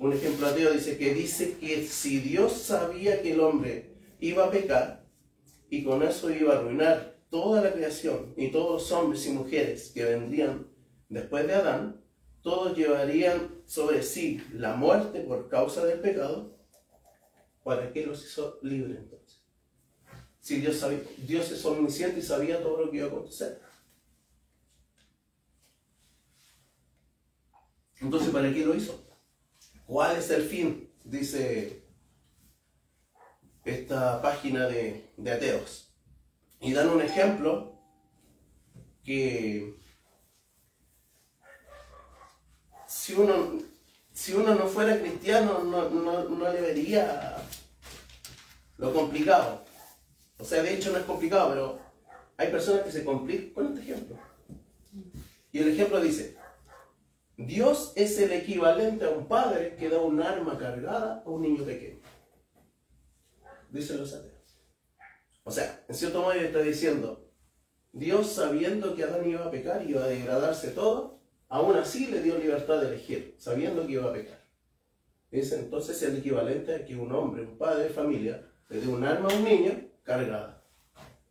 un ejemplo ateo dice que si Dios sabía que el hombre iba a pecar y con eso iba a arruinar toda la creación y todos los hombres y mujeres que vendrían después de Adán, todos llevarían sobre sí la muerte por causa del pecado, ¿para qué los hizo libres entonces? Si Dios es omnisciente y sabía todo lo que iba a acontecer. Entonces, ¿para qué lo hizo? ¿Cuál es el fin? Dice esta página de ateos. Y dan un ejemplo que si uno no fuera cristiano no le vería lo complicado. O sea, de hecho no es complicado, pero hay personas que se complican con este ejemplo. Y el ejemplo dice, Dios es el equivalente a un padre que da un arma cargada a un niño pequeño. Dicen los ateos. O sea, en cierto modo está diciendo, Dios sabiendo que Adán iba a pecar y iba a degradarse todo, aún así le dio libertad de elegir, sabiendo que iba a pecar. Es entonces el equivalente a que un hombre, un padre de familia, le dé un arma a un niño cargada.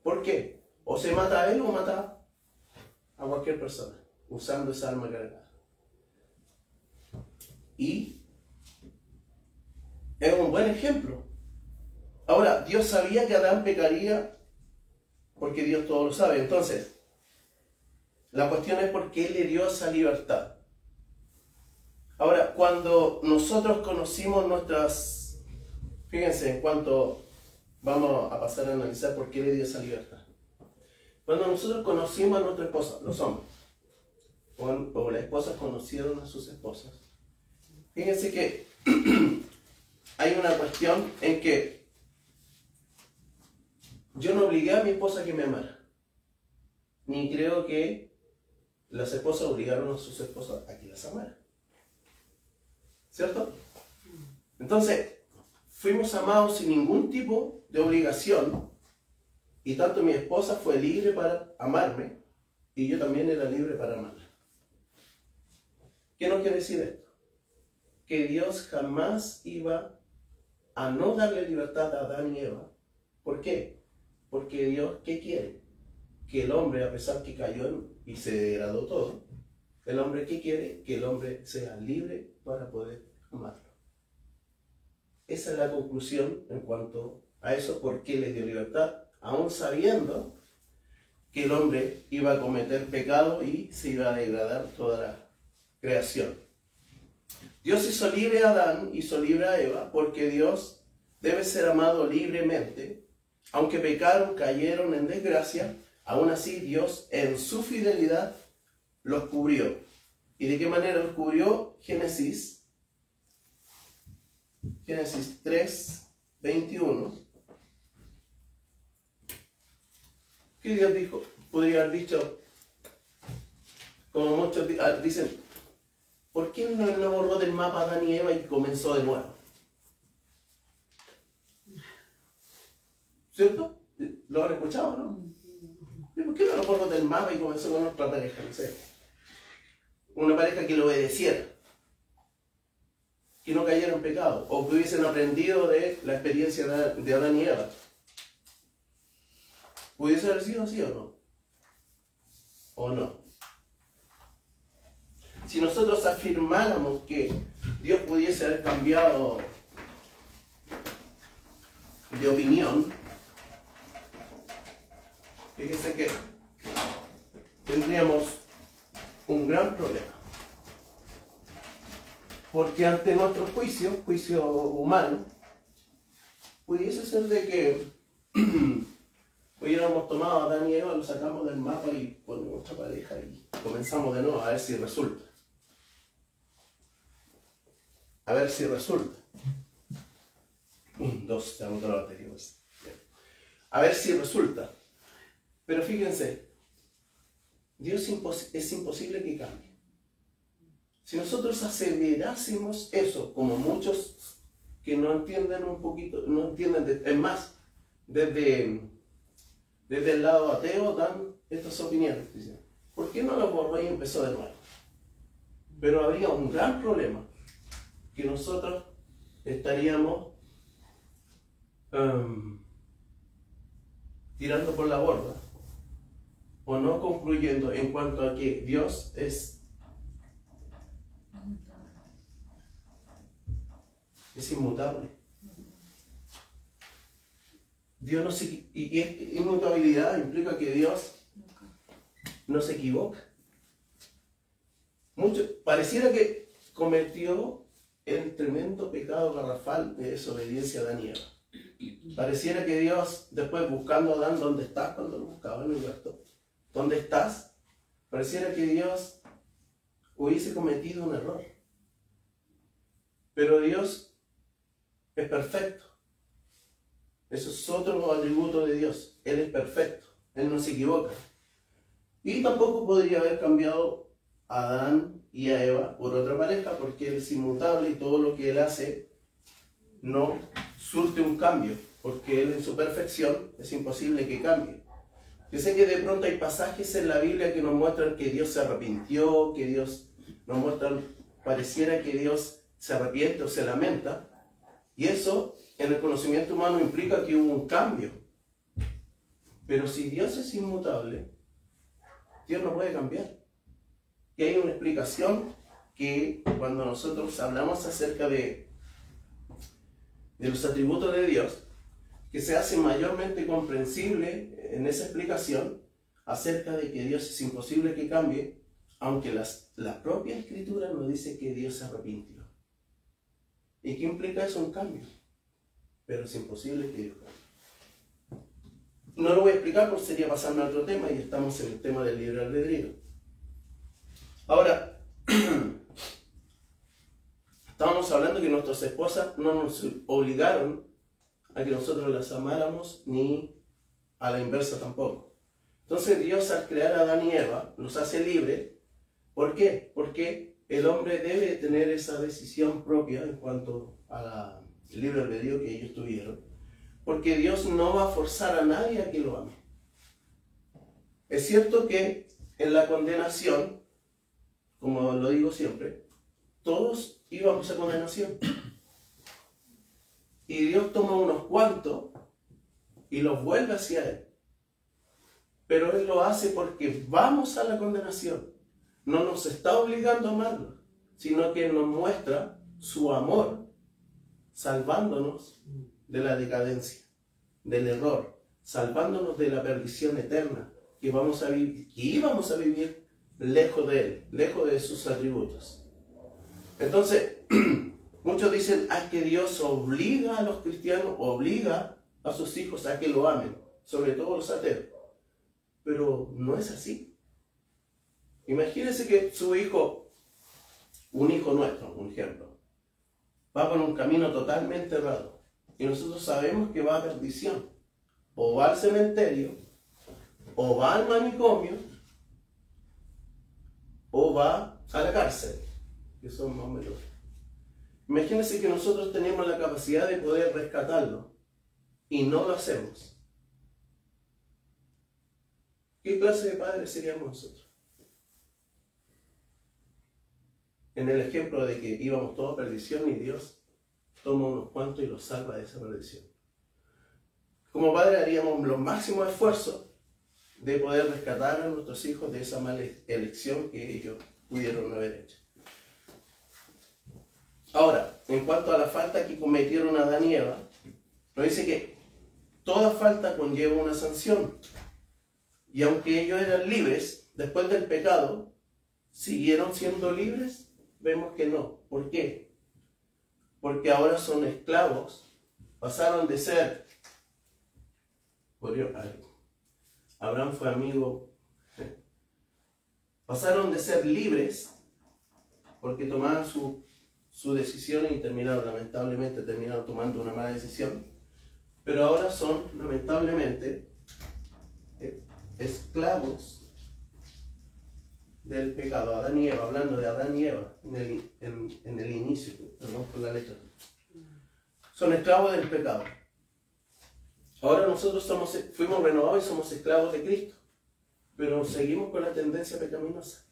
¿Por qué? O se mata a él o mata a cualquier persona usando esa arma cargada. Y es un buen ejemplo. Ahora, Dios sabía que Adán pecaría porque Dios todo lo sabe. Entonces, la cuestión es por qué Él le dio esa libertad. Ahora, cuando nosotros conocimos nuestras... Fíjense en cuanto vamos a pasar a analizar por qué le dio esa libertad. Cuando nosotros conocimos a nuestra esposa, los hombres, o las esposas conocieron a sus esposas, fíjense que hay una cuestión en que yo no obligué a mi esposa a que me amara, ni creo que las esposas obligaron a sus esposas a que las amaran. ¿Cierto? Entonces, fuimos amados sin ningún tipo de obligación, y tanto mi esposa fue libre para amarme, y yo también era libre para amarla. ¿Qué nos quiere decir esto? Que Dios jamás iba a no darle libertad a Adán y Eva. ¿Por qué? Porque Dios, ¿qué quiere? Que el hombre, a pesar que cayó y se degradó todo, el hombre, ¿qué quiere? Que el hombre sea libre para poder amarlo. Esa es la conclusión en cuanto a eso, por qué le dio libertad, aún sabiendo que el hombre iba a cometer pecado y se iba a degradar toda la creación. Dios hizo libre a Adán, hizo libre a Eva, porque Dios debe ser amado libremente. Aunque pecaron, cayeron en desgracia, aún así Dios en su fidelidad los cubrió. ¿Y de qué manera los cubrió? Génesis 3, 21. ¿Qué Dios dijo? Podría haber dicho, como muchos dicen, ¿por qué no borró del mapa a Adán y Eva y comenzó de nuevo? ¿Cierto? ¿Lo han escuchado, no? ¿Por qué no lo borró del mapa y comenzó con otra pareja? No sé. Una pareja que lo obedeciera, que no cayera en pecado, o que hubiesen aprendido de la experiencia de Adán y Eva. ¿Pudiese haber sido así o no? ¿O no? Si nosotros afirmáramos que Dios pudiese haber cambiado de opinión, fíjense que tendríamos un gran problema. Porque ante nuestro juicio humano, pudiese ser de que hubiéramos tomado a Adán y Eva, lo sacamos del mapa y ponemos otra pareja y comenzamos de nuevo a ver si resulta. A ver si resulta. 1, 2, se agotó la batería. A ver si resulta. Pero fíjense, Dios es imposible que cambie. Si nosotros aseverásemos eso, como muchos que no entienden un poquito, no entienden, es más, desde el lado ateo dan estas opiniones. Dicen, ¿por qué no lo borró y empezó de nuevo? Pero habría un gran problema, que nosotros estaríamos tirando por la borda, o no concluyendo en cuanto a que Dios es inmutable. Dios no se, y inmutabilidad implica que Dios no se equivoca. Pareciera que cometió el tremendo pecado garrafal de desobediencia a Adán y Eva. Pareciera que Dios, después buscando a Adán, ¿dónde estás? Cuando lo buscaba en el huerto, ¿dónde estás? Pareciera que Dios hubiese cometido un error. Pero Dios es perfecto. Eso es otro atributo de Dios. Él es perfecto. Él no se equivoca. Y tampoco podría haber cambiado a Adán y a Eva por otra pareja, porque Él es inmutable y todo lo que Él hace no surte un cambio, porque Él en su perfección es imposible que cambie. Yo sé que de pronto hay pasajes en la Biblia que nos muestran que Dios se arrepintió, que Dios nos muestran, pareciera que Dios se arrepiente o se lamenta, y eso en el conocimiento humano implica que hubo un cambio. Pero si Dios es inmutable, Dios no puede cambiar. Y hay una explicación que cuando nosotros hablamos acerca de los atributos de Dios, que se hace mayormente comprensible en esa explicación acerca de que Dios es imposible que cambie, aunque la propia Escritura nos dice que Dios se arrepintió. ¿Y qué implica eso? Un cambio. Pero es imposible que Dios cambie. No lo voy a explicar porque sería pasarme a otro tema y estamos en el tema del libre albedrío. Ahora, estábamos hablando que nuestras esposas no nos obligaron a que nosotros las amáramos, ni a la inversa tampoco. Entonces Dios, al crear a Adán y Eva, los hace libres. ¿Por qué? Porque el hombre debe tener esa decisión propia en cuanto al libre albedrío que ellos tuvieron. Porque Dios no va a forzar a nadie a que lo ame. Es cierto que en la condenación, como lo digo siempre, todos íbamos a condenación. Y Dios toma unos cuantos y los vuelve hacia Él. Pero Él lo hace porque vamos a la condenación. No nos está obligando a amarlo, sino que nos muestra su amor, salvándonos de la decadencia, del error, salvándonos de la perdición eterna que íbamos a vivir lejos de Él, lejos de sus atributos. Entonces, muchos dicen que Dios obliga a los cristianos, obliga a sus hijos a que lo amen, sobre todo los ateos. Pero no es así. Imagínense que su hijo, un hijo nuestro, un ejemplo, va por un camino totalmente errado. Y nosotros sabemos que va a perdición. O va al cementerio, o va al manicomio, o va a la cárcel, que son más o menos. Imagínense que nosotros tenemos la capacidad de poder rescatarlo y no lo hacemos. ¿Qué clase de padres seríamos nosotros? En el ejemplo de que íbamos todos a perdición y Dios toma unos cuantos y los salva de esa perdición. Como padres haríamos los máximos esfuerzos de poder rescatar a nuestros hijos de esa mala elección que ellos pudieron haber hecho. Ahora, en cuanto a la falta que cometieron Adán y Eva, nos dice que toda falta conlleva una sanción. Y aunque ellos eran libres, después del pecado, ¿siguieron siendo libres? Vemos que no. ¿Por qué? Porque ahora son esclavos. Pasaron de ser... Abraham fue amigo. Pasaron de ser libres porque tomaban su decisión y lamentablemente terminaron tomando una mala decisión. Pero ahora son, lamentablemente, esclavos del pecado. Adán y Eva, hablando de Adán y Eva en el inicio, perdón por la letra. Son esclavos del pecado. Ahora nosotros fuimos renovados y somos esclavos de Cristo, pero seguimos con la tendencia pecaminosa.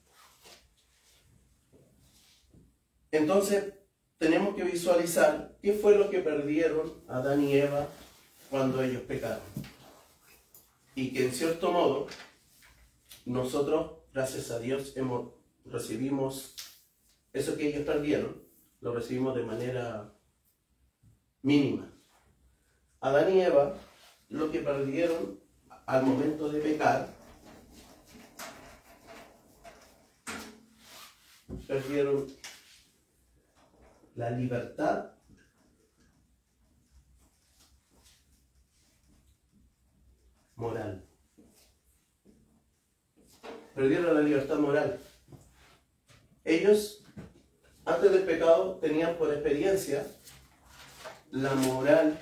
Entonces, tenemos que visualizar qué fue lo que perdieron Adán y Eva cuando ellos pecaron. Y que en cierto modo, nosotros, gracias a Dios, recibimos eso que ellos perdieron, lo recibimos de manera mínima. Adán y Eva, lo que perdieron al momento de pecar, perdieron la libertad moral. Perdieron la libertad moral. Ellos, antes del pecado, tenían por experiencia la moral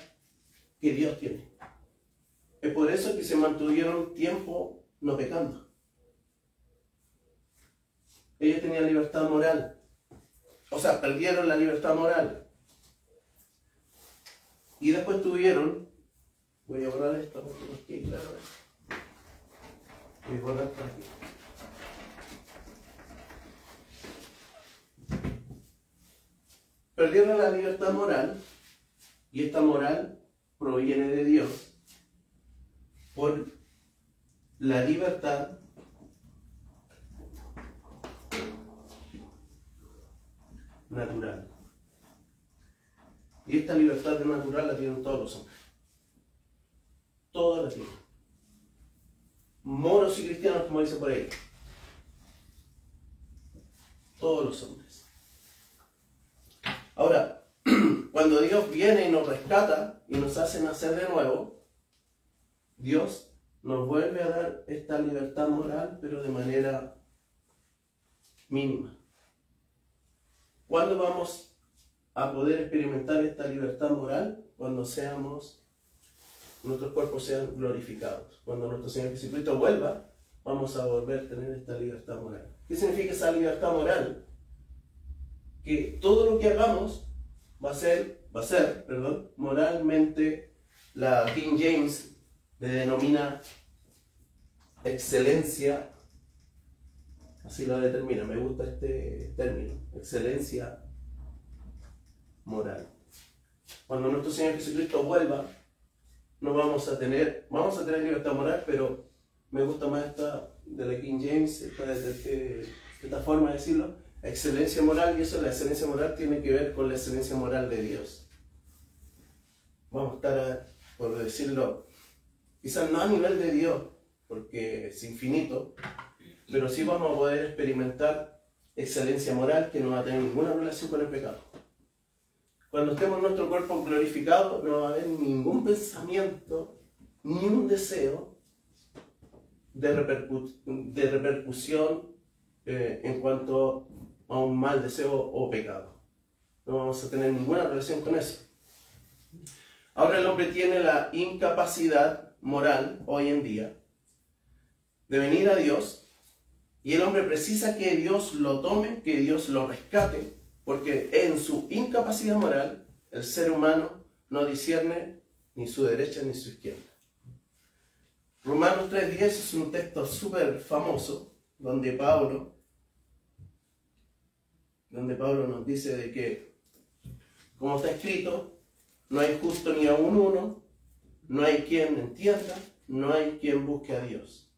que Dios tiene. Es por eso que se mantuvieron tiempo no pecando. Ellos tenían libertad moral. O sea, perdieron la libertad moral. Y después tuvieron... Voy a borrar esto porque no quede claro. Voy a borrar por aquí. perdieron la libertad moral, y esta moral proviene de Dios por la libertad natural. Y esta libertad natural la tienen todos los hombres. Todos la tienen. Moros y cristianos, como dice por ahí. Todos los hombres. Ahora, cuando Dios viene y nos rescata y nos hace nacer de nuevo, Dios nos vuelve a dar esta libertad moral, pero de manera mínima. ¿Cuándo vamos a poder experimentar esta libertad moral? Cuando nuestros cuerpos sean glorificados. Cuando nuestro Señor Jesucristo vuelva, vamos a volver a tener esta libertad moral. ¿Qué significa esa libertad moral? Que todo lo que hagamos va a ser, moralmente, la King James le denomina excelencia, así lo determina, me gusta este término, excelencia moral. Cuando nuestro Señor Jesucristo vuelva, no vamos a tener libertad moral, pero me gusta más esta de la King James, esta forma de decirlo, excelencia moral, y eso, la excelencia moral tiene que ver con la excelencia moral de Dios. Vamos a estar, por decirlo, quizás no a nivel de Dios, porque es infinito, pero sí vamos a poder experimentar excelencia moral que no va a tener ninguna relación con el pecado. Cuando estemos en nuestro cuerpo glorificado, no va a haber ningún pensamiento, ni un deseo de repercusión en cuanto a un mal deseo o pecado. No vamos a tener ninguna relación con eso. Ahora el hombre tiene la incapacidad moral hoy en día de venir a Dios, y el hombre precisa que Dios lo tome, que Dios lo rescate, porque en su incapacidad moral el ser humano no discierne ni su derecha ni su izquierda. Romanos 3:10 es un texto súper famoso donde Pablo nos dice de que, como está escrito, no hay justo ni aun uno, no hay quien entienda, no hay quien busque a Dios.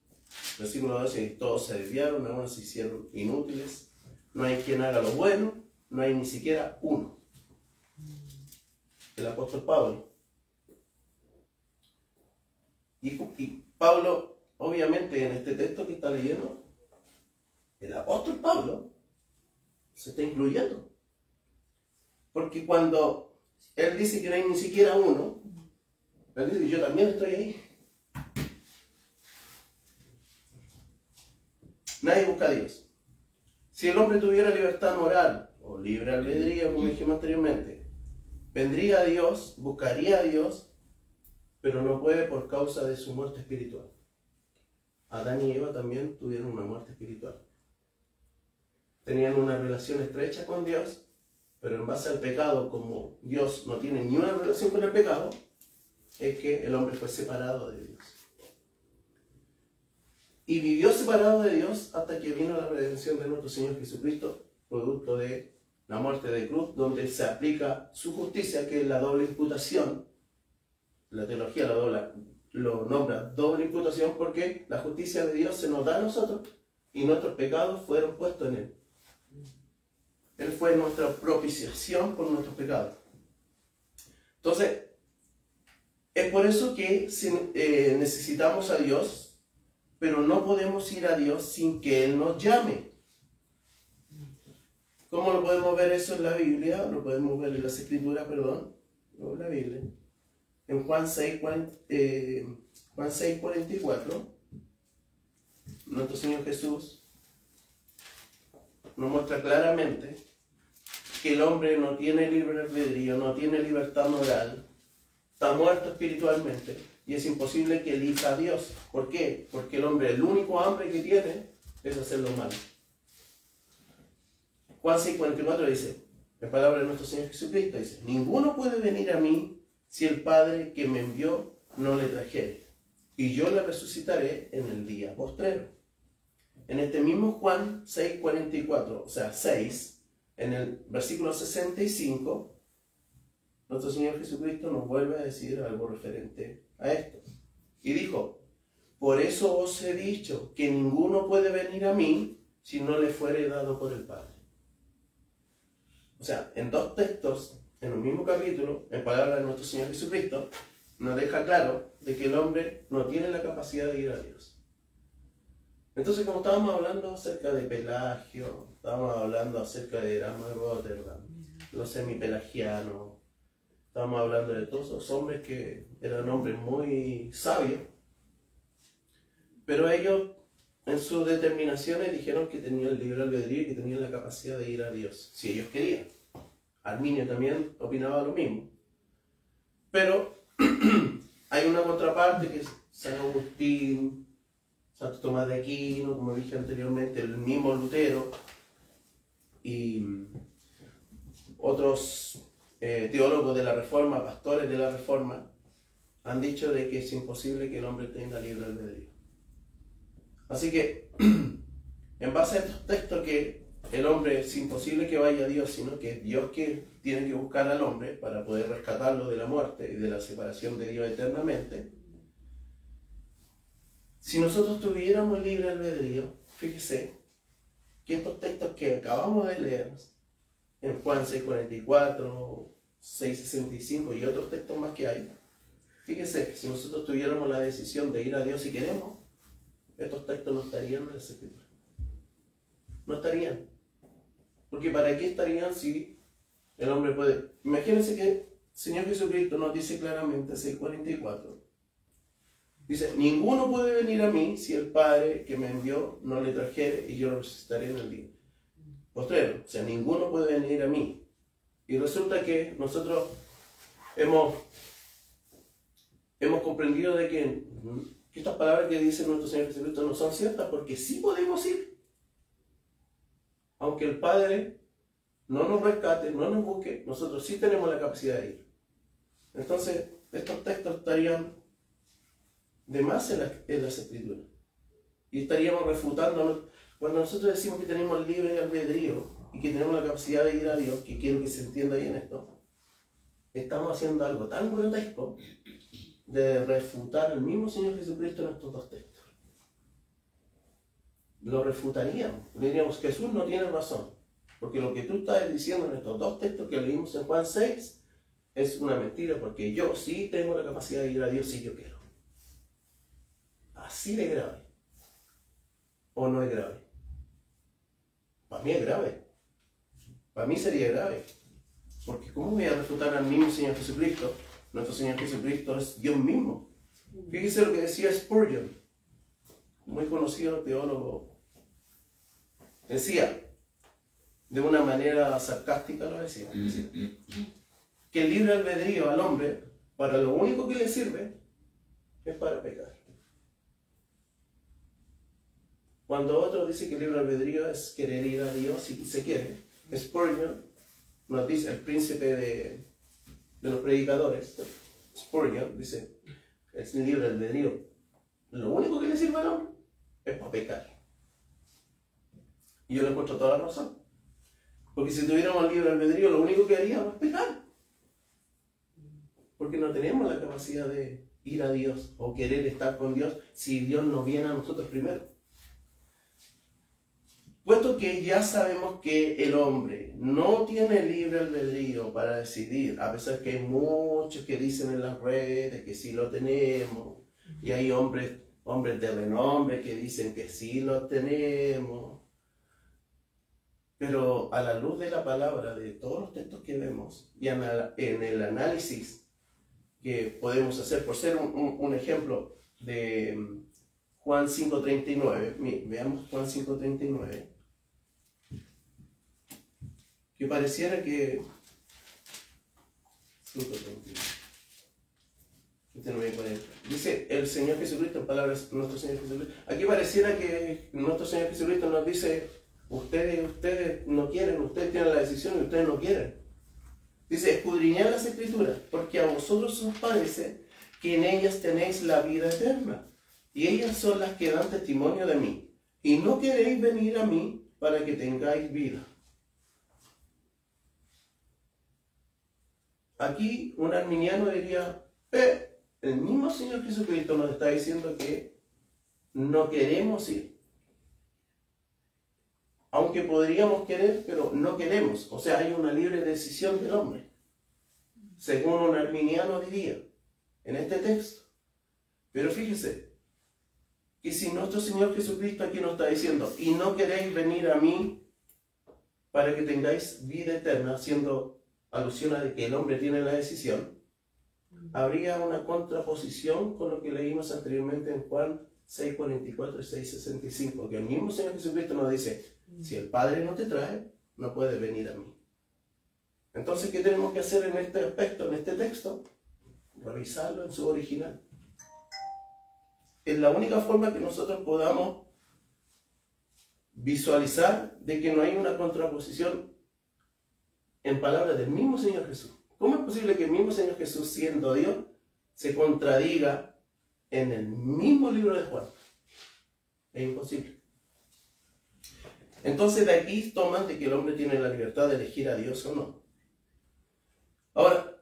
Versículo 12, todos se desviaron, algunos se hicieron inútiles, no hay quien haga lo bueno, no hay ni siquiera uno. El apóstol Pablo. Y Pablo, obviamente, en este texto que está leyendo, el apóstol Pablo se está incluyendo. Porque cuando él dice que no hay ni siquiera uno, él dice que yo también estoy ahí. Nadie busca a Dios. Si el hombre tuviera libertad moral o libre albedrío, como dijimos anteriormente, vendría a Dios, buscaría a Dios, pero no puede por causa de su muerte espiritual. Adán y Eva también tuvieron una muerte espiritual. Tenían una relación estrecha con Dios, pero en base al pecado, como Dios no tiene ni una relación con el pecado, es que el hombre fue separado de Dios. Y vivió separado de Dios hasta que vino la redención de nuestro Señor Jesucristo, producto de la muerte de cruz, donde se aplica su justicia, que es la doble imputación. La teología lo nombra doble imputación porque la justicia de Dios se nos da a nosotros y nuestros pecados fueron puestos en Él. Él fue nuestra propiciación por nuestros pecados. Entonces, es por eso que necesitamos a Dios, pero no podemos ir a Dios sin que Él nos llame. ¿Cómo lo podemos ver eso en la Biblia? Lo podemos ver en las Escrituras, perdón, no en la Biblia. En Juan 6:44, nuestro Señor Jesús nos muestra claramente que el hombre no tiene libre albedrío, no tiene libertad moral, está muerto espiritualmente y es imposible que elija a Dios. ¿Por qué? Porque el hombre, el único hambre que tiene es hacer lo malo. Juan 6:44 dice, en palabra de nuestro Señor Jesucristo, dice, ninguno puede venir a mí si el Padre que me envió no le trajere, y yo le resucitaré en el día postrero. En este mismo Juan 6:44, o sea 6, en el versículo 65, nuestro Señor Jesucristo nos vuelve a decir algo referente a esto. Y dijo: por eso os he dicho que ninguno puede venir a mí si no le fuere dado por el Padre. O sea, en dos textos, en un mismo capítulo, en palabras de nuestro Señor Jesucristo, nos deja claro de que el hombre no tiene la capacidad de ir a Dios. Entonces, como estábamos hablando acerca de Pelagio, estábamos hablando acerca de Erasmo de Rotterdam, los semipelagianos, estábamos hablando de todos esos hombres que eran hombres muy sabios, pero ellos en sus determinaciones dijeron que tenían el libre albedrío y que tenían la capacidad de ir a Dios, si ellos querían. Arminio también opinaba lo mismo. Pero hay una contraparte que es San Agustín, Santo Tomás de Aquino, como dije anteriormente, el mismo Lutero y otros teólogos de la Reforma, pastores de la Reforma, han dicho de que es imposible que el hombre tenga libre albedrío. Así que, en base a estos textos, que el hombre es imposible que vaya a Dios, sino que es Dios que tiene que buscar al hombre para poder rescatarlo de la muerte y de la separación de Dios eternamente. Si nosotros tuviéramos libre albedrío, fíjese que estos textos que acabamos de leer, en Juan 6:44, 6:65 y otros textos más que hay, fíjese que si nosotros tuviéramos la decisión de ir a Dios si queremos, estos textos no estarían en las Escrituras. No estarían. Porque ¿para qué estarían si el hombre puede? Imagínense que el Señor Jesucristo nos dice claramente, 6:44, dice: ninguno puede venir a mí si el Padre que me envió no le trajere, y yo lo resucitaré en el día postrero. O sea, ninguno puede venir a mí. Y resulta que nosotros hemos comprendido de que estas palabras que dice nuestro Señor Jesucristo no son ciertas, porque sí podemos ir. Aunque el Padre no nos rescate, no nos busque, nosotros sí tenemos la capacidad de ir. Entonces, estos textos estarían de más en las Escrituras. Y estaríamos refutando. Cuando nosotros decimos que tenemos libre albedrío y que tenemos la capacidad de ir a Dios, que quiero que se entienda bien esto, estamos haciendo algo tan grotesco de refutar al mismo Señor Jesucristo en estos dos textos. Lo refutaríamos. Diríamos: Jesús no tiene razón, porque lo que tú estás diciendo en estos dos textos que leímos en Juan 6 es una mentira, porque yo sí tengo la capacidad de ir a Dios si yo quiero. Así de grave. ¿O no es grave? Para mí es grave. Para mí sería grave. Porque ¿cómo voy a refutar al mismo Señor Jesucristo? Nuestro Señor Jesucristo es Dios mismo. Fíjese lo que decía Spurgeon, muy conocido teólogo. Decía, de una manera sarcástica lo decía, que el libre albedrío al hombre, para lo único que le sirve, es para pecar. Cuando otro dice que el libre albedrío es querer ir a Dios si se quiere, Spurgeon nos dice, el príncipe de los predicadores, Spurgeon dice: es libre albedrío, lo único que le sirve al hombre es para pecar. Y yo le encuentro toda la razón, porque si tuviéramos libre albedrío, lo único que haríamos es pecar, porque no tenemos la capacidad de ir a Dios o querer estar con Dios si Dios no viene a nosotros primero. Puesto que ya sabemos que el hombre no tiene libre albedrío para decidir, a pesar que hay muchos que dicen en las redes que sí lo tenemos, y hay hombres de renombre que dicen que sí lo tenemos, pero a la luz de la palabra, de todos los textos que vemos, y en el análisis que podemos hacer, por ser un ejemplo de Juan 5:39, veamos Juan 5:39, que pareciera que... 5:39. Este no me puede... Dice el Señor Jesucristo, en palabras de nuestro Señor Jesucristo. Aquí pareciera que nuestro Señor Jesucristo nos dice: ustedes no quieren, ustedes tienen la decisión y ustedes no quieren. Dice: escudriñad las Escrituras, porque a vosotros os parece que en ellas tenéis la vida eterna, y ellas son las que dan testimonio de mí, y no queréis venir a mí para que tengáis vida. aquí un arminiano diría, el mismo Señor Jesucristo nos está diciendo que no queremos ir. Aunque podríamos querer, pero no queremos. O sea, hay una libre decisión del hombre. Según un arminiano diría, en este texto. Pero fíjese, que si nuestro Señor Jesucristo aquí nos está diciendo, y no queréis venir a mí para que tengáis vida eterna, haciendo alusión a que el hombre tiene la decisión, habría una contraposición con lo que leímos anteriormente en Juan 6:44 y 6:65, que el mismo Señor Jesucristo nos dice, si el Padre no te trae, no puedes venir a mí. Entonces, ¿qué tenemos que hacer en este aspecto, en este texto? Revisarlo en su original. Es la única forma que nosotros podamos visualizar de que no hay una contraposición en palabras del mismo Señor Jesús. ¿Cómo es posible que el mismo Señor Jesús, siendo Dios, se contradiga en el mismo libro de Juan? Es imposible. Entonces de aquí toman de que el hombre tiene la libertad de elegir a Dios o no. Ahora,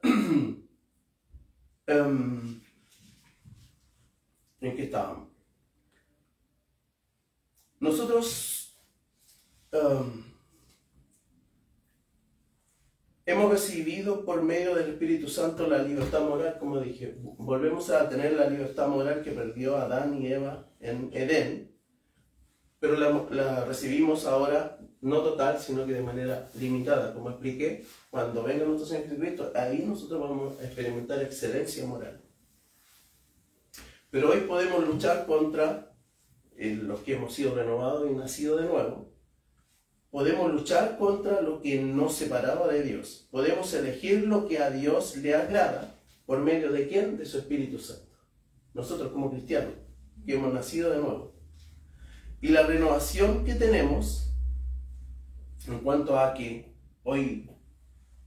¿en qué estábamos? Nosotros hemos recibido por medio del Espíritu Santo la libertad moral, como dije. Volvemos a tener la libertad moral que perdió Adán y Eva en Edén, pero la recibimos ahora no total, sino que de manera limitada. Como expliqué, cuando venga nuestro Señor Jesucristo, ahí nosotros vamos a experimentar excelencia moral. Pero hoy podemos luchar contra los que hemos sido renovados y nacidos de nuevo. Podemos luchar contra lo que nos separaba de Dios. Podemos elegir lo que a Dios le agrada. ¿Por medio de quién? De su Espíritu Santo. Nosotros como cristianos, que hemos nacido de nuevo. Y la renovación que tenemos, en cuanto a que hoy,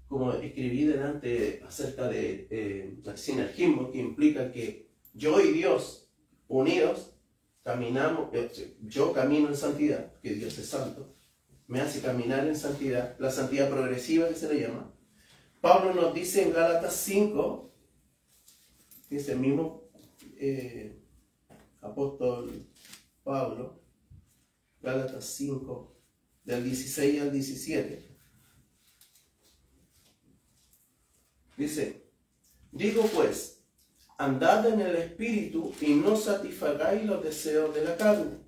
como escribí delante acerca de el sinergismo, que implica que yo y Dios unidos caminamos, yo camino en santidad, que Dios es santo, me hace caminar en santidad, la santidad progresiva que se le llama. Pablo nos dice en Gálatas 5, que es el mismo apóstol Pablo, Gálatas 5, del 16 al 17, dice, digo pues, andad en el Espíritu y no satisfagáis los deseos de la carne,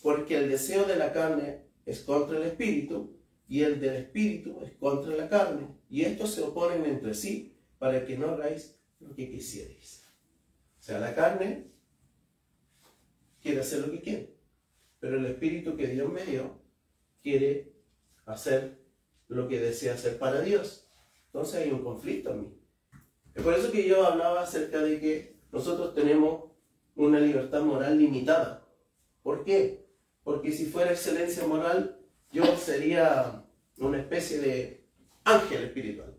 porque el deseo de la carne es contra el Espíritu, y el del Espíritu es contra la carne, y estos se oponen entre sí, para que no hagáis lo que quisierais. O sea, la carne quiere hacer lo que quiere, pero el Espíritu que Dios me dio quiere hacer lo que desea hacer para Dios. Entonces hay un conflicto en mí. Es por eso que yo hablaba acerca de que nosotros tenemos una libertad moral limitada. ¿Por qué? Porque si fuera excelencia moral, yo sería una especie de ángel espiritual,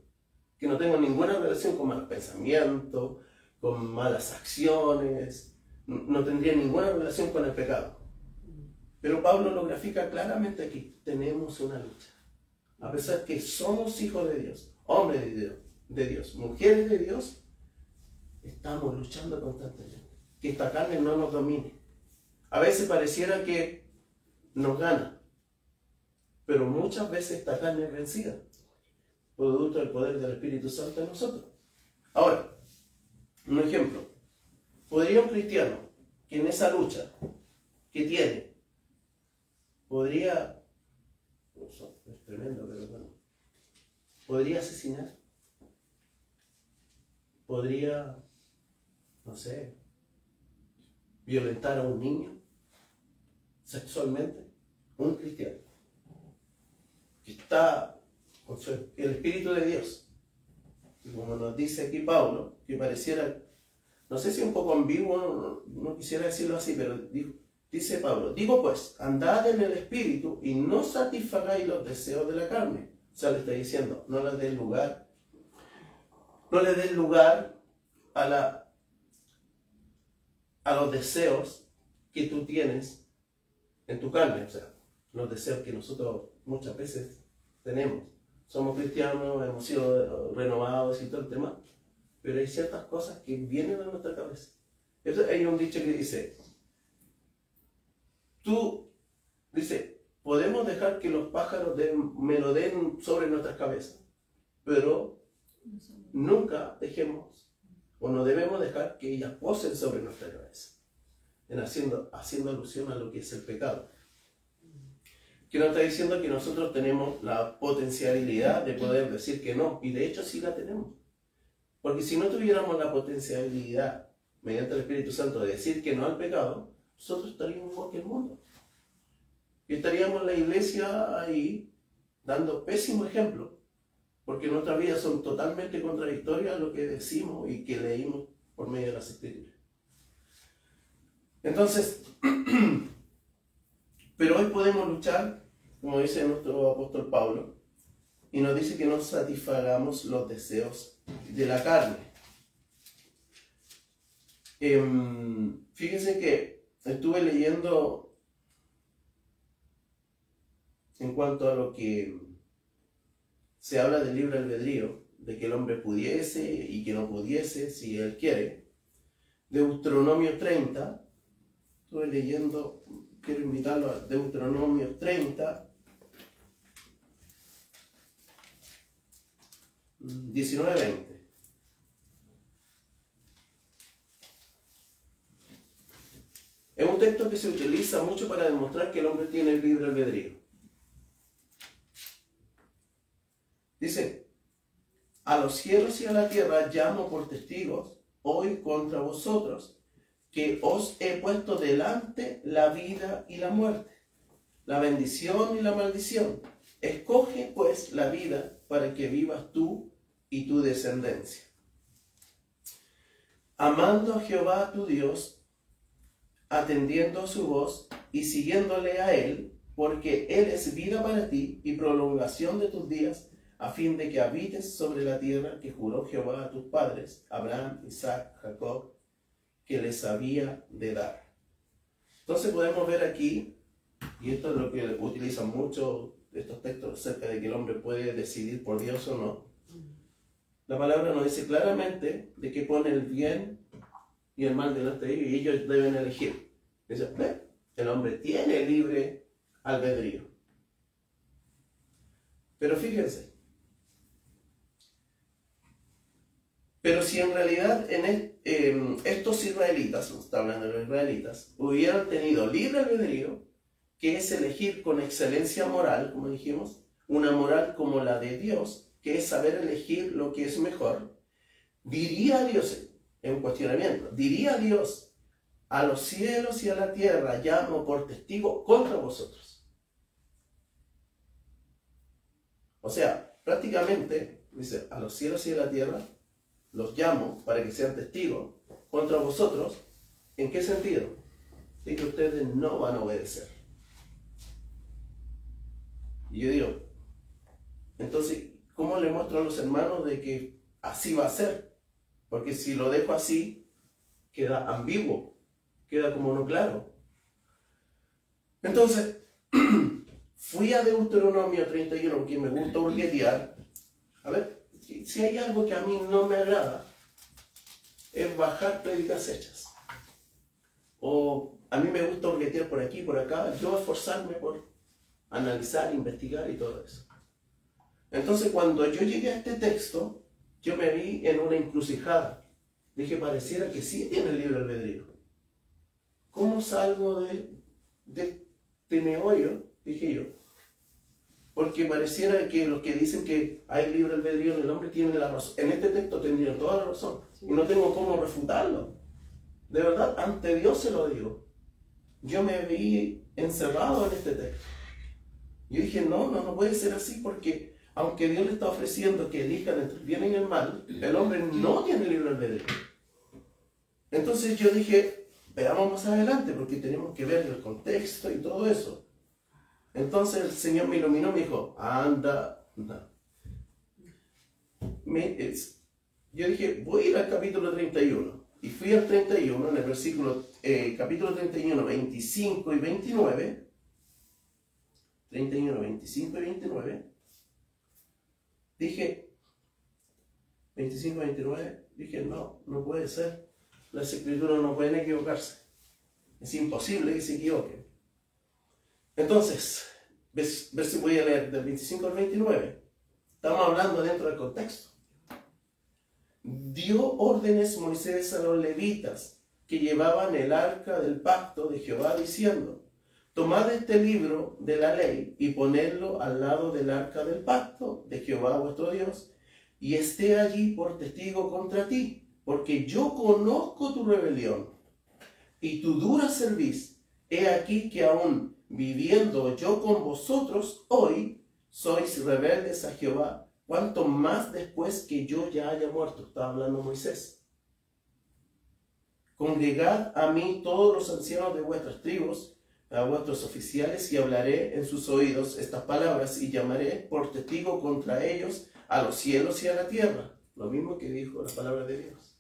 que no tengo ninguna relación con malos pensamientos, con malas acciones, no tendría ninguna relación con el pecado. Pero Pablo lo grafica claramente aquí. Tenemos una lucha. A pesar que somos hijos de Dios, hombres de Dios, mujeres de Dios, estamos luchando constantemente. Que esta carne no nos domine. A veces pareciera que nos gana, pero muchas veces esta carne es vencida, producto del poder del Espíritu Santo en nosotros. Ahora, un ejemplo. ¿Podría un cristiano que en esa lucha que tiene, podría, es tremendo, pero bueno, podría asesinar? ¿Podría, no sé, violentar a un niño sexualmente? Un cristiano que está con el Espíritu de Dios, y como nos dice aquí Pablo, que pareciera, no sé si un poco ambiguo, no quisiera decirlo así, pero dice Pablo, digo pues, andad en el Espíritu y no satisfagáis los deseos de la carne. O sea, le está diciendo, no le des lugar a los deseos que tú tienes en tu carne, o sea, los deseos que nosotros muchas veces tenemos. somos cristianos, hemos sido renovados y todo el tema, pero hay ciertas cosas que vienen a nuestra cabeza. Entonces, hay un dicho que dice, podemos dejar que los pájaros melodeen sobre nuestras cabezas, pero nunca dejemos, o no debemos dejar que ellas posen sobre nuestra cabeza, haciendo alusión a lo que es el pecado. Que nos está diciendo que nosotros tenemos la potencialidad de poder decir que no, y de hecho sí la tenemos. Porque si no tuviéramos la potencialidad, mediante el Espíritu Santo, de decir que no al pecado, nosotros estaríamos igual que el mundo. Y estaríamos en la iglesia ahí dando pésimo ejemplo, porque nuestras vidas son totalmente contradictorias a lo que decimos y que leímos por medio de las Escrituras. Entonces, pero hoy podemos luchar, como dice nuestro apóstol Pablo, y nos dice que no satisfagamos los deseos de la carne. Fíjense que estuve leyendo en cuanto a lo que se habla del libre albedrío, de que el hombre pudiese y que no pudiese, si él quiere. Deuteronomio 30, estuve leyendo, quiero invitarlo a Deuteronomio 30, 19-20. Es un texto que se utiliza mucho para demostrar que el hombre tiene el libre albedrío. Dice, a los cielos y a la tierra llamo por testigos hoy contra vosotros, que os he puesto delante la vida y la muerte, la bendición y la maldición. Escoge pues la vida para que vivas tú y tu descendencia, amando a Jehová tu Dios, atendiendo a su voz y siguiéndole a él, porque él es vida para ti y prolongación de tus días, a fin de que habites sobre la tierra que juró Jehová a tus padres, Abraham, Isaac, Jacob, que les había de dar. Entonces podemos ver aquí, y esto es lo que utilizan mucho estos textos acerca de que el hombre puede decidir por Dios o no. La palabra nos dice claramente de que pone el bien y el mal delante de ellos y ellos deben elegir. Dice, el hombre tiene libre albedrío. Pero fíjense, pero si en realidad estos israelitas, nos está hablando de los israelitas, hubieran tenido libre albedrío, que es elegir con excelencia moral, como dijimos, una moral como la de Dios, que es saber elegir lo que es mejor, diría Dios, en un cuestionamiento, diría Dios, a los cielos y a la tierra llamo por testigo contra vosotros. O sea, prácticamente, dice, a los cielos y a la tierra los llamo para que sean testigos contra vosotros. ¿En qué sentido? De que ustedes no van a obedecer. Y yo digo, entonces, ¿cómo le muestro a los hermanos de que así va a ser? Porque si lo dejo así, queda ambiguo, queda como no claro. Entonces, fui a Deuteronomio 31, porque me gusta hurguetear. A ver, si hay algo que a mí no me agrada, es bajar prédicas hechas. O a mí me gusta hurguetear por aquí, por acá, yo esforzarme por analizar, investigar y todo eso. Entonces, cuando yo llegué a este texto, yo me vi en una encrucijada. Dije, pareciera que sí tiene el libre albedrío. ¿Cómo salgo de este meollo? Dije yo. Porque pareciera que los que dicen que hay libre albedrío en el hombre tienen la razón. En este texto tendrían toda la razón. Y no tengo cómo refutarlo. De verdad, ante Dios se lo digo. Yo me vi encerrado en este texto. Yo dije, no puede ser así, porque aunque Dios le está ofreciendo que elijan entre el bien y el mal, el hombre no tiene libre albedrío. Entonces yo dije, veamos más adelante, porque tenemos que ver el contexto y todo eso. Entonces el Señor me iluminó, me dijo, anda. Yo dije, voy a ir al capítulo 31. Y fui al 31, en el versículo, capítulo 31, 25 y 29. 31, 25 y 29. Dije, 25, 29, dije, no puede ser. Las escrituras no pueden equivocarse. Es imposible que se equivoquen. Entonces, ver si voy a leer del 25 al 29. Estamos hablando dentro del contexto. Dio órdenes Moisés a los levitas que llevaban el arca del pacto de Jehová, diciendo: tomad este libro de la ley y ponedlo al lado del arca del pacto de Jehová vuestro Dios, y esté allí por testigo contra ti, porque yo conozco tu rebelión y tu dura cerviz. He aquí que aún viviendo yo con vosotros hoy, sois rebeldes a Jehová, cuanto más después que yo ya haya muerto. Está hablando Moisés. Congregad a mí todos los ancianos de vuestras tribus, a vuestros oficiales, y hablaré en sus oídos estas palabras, y llamaré por testigo contra ellos a los cielos y a la tierra. Lo mismo que dijo la palabra de Dios.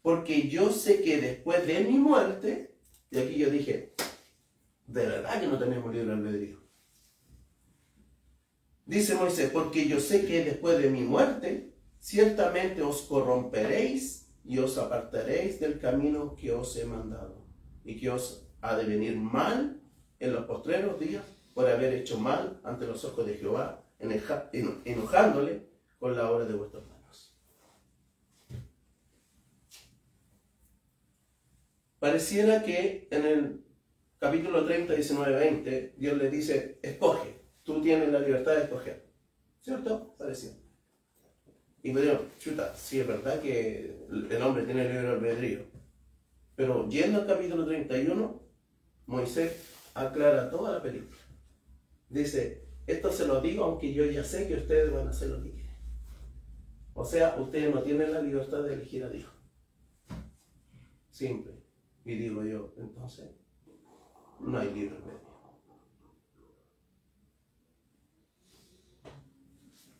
Porque yo sé que después de mi muerte, y aquí yo dije, de verdad que no tenemos libre albedrío. Dice Moisés, porque yo sé que después de mi muerte, ciertamente os corromperéis y os apartaréis del camino que os he mandado, y que os ha de venir mal en los postreros días por haber hecho mal ante los ojos de Jehová, enojándole con la obra de vuestras manos. Pareciera que en el capítulo 30, 19, 20, Dios le dice, escoge, tú tienes la libertad de escoger. ¿Cierto? Parecía. Y me digo, chuta, sí es verdad que el hombre tiene libre albedrío. Pero yendo al capítulo 31, Moisés aclara toda la película. Dice, esto se lo digo aunque yo ya sé que ustedes van a hacer lo que quieren. O sea, ustedes no tienen la libertad de elegir a Dios. Simple. Y digo yo, entonces, no hay libre albedrío.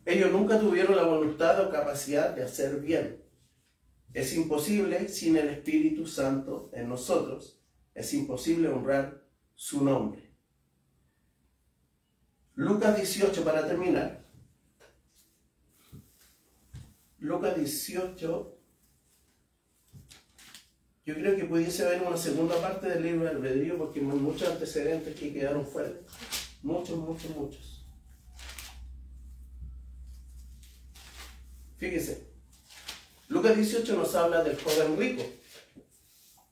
Ellos nunca tuvieron la voluntad o capacidad de hacer bien. Es imposible sin el Espíritu Santo en nosotros. Es imposible honrar su nombre. Lucas 18, para terminar. Lucas 18, yo creo que pudiese haber una segunda parte del libro del albedrío, porque hay muchos antecedentes que quedaron fuera. Muchos. Fíjese, Lucas 18 nos habla del joven rico.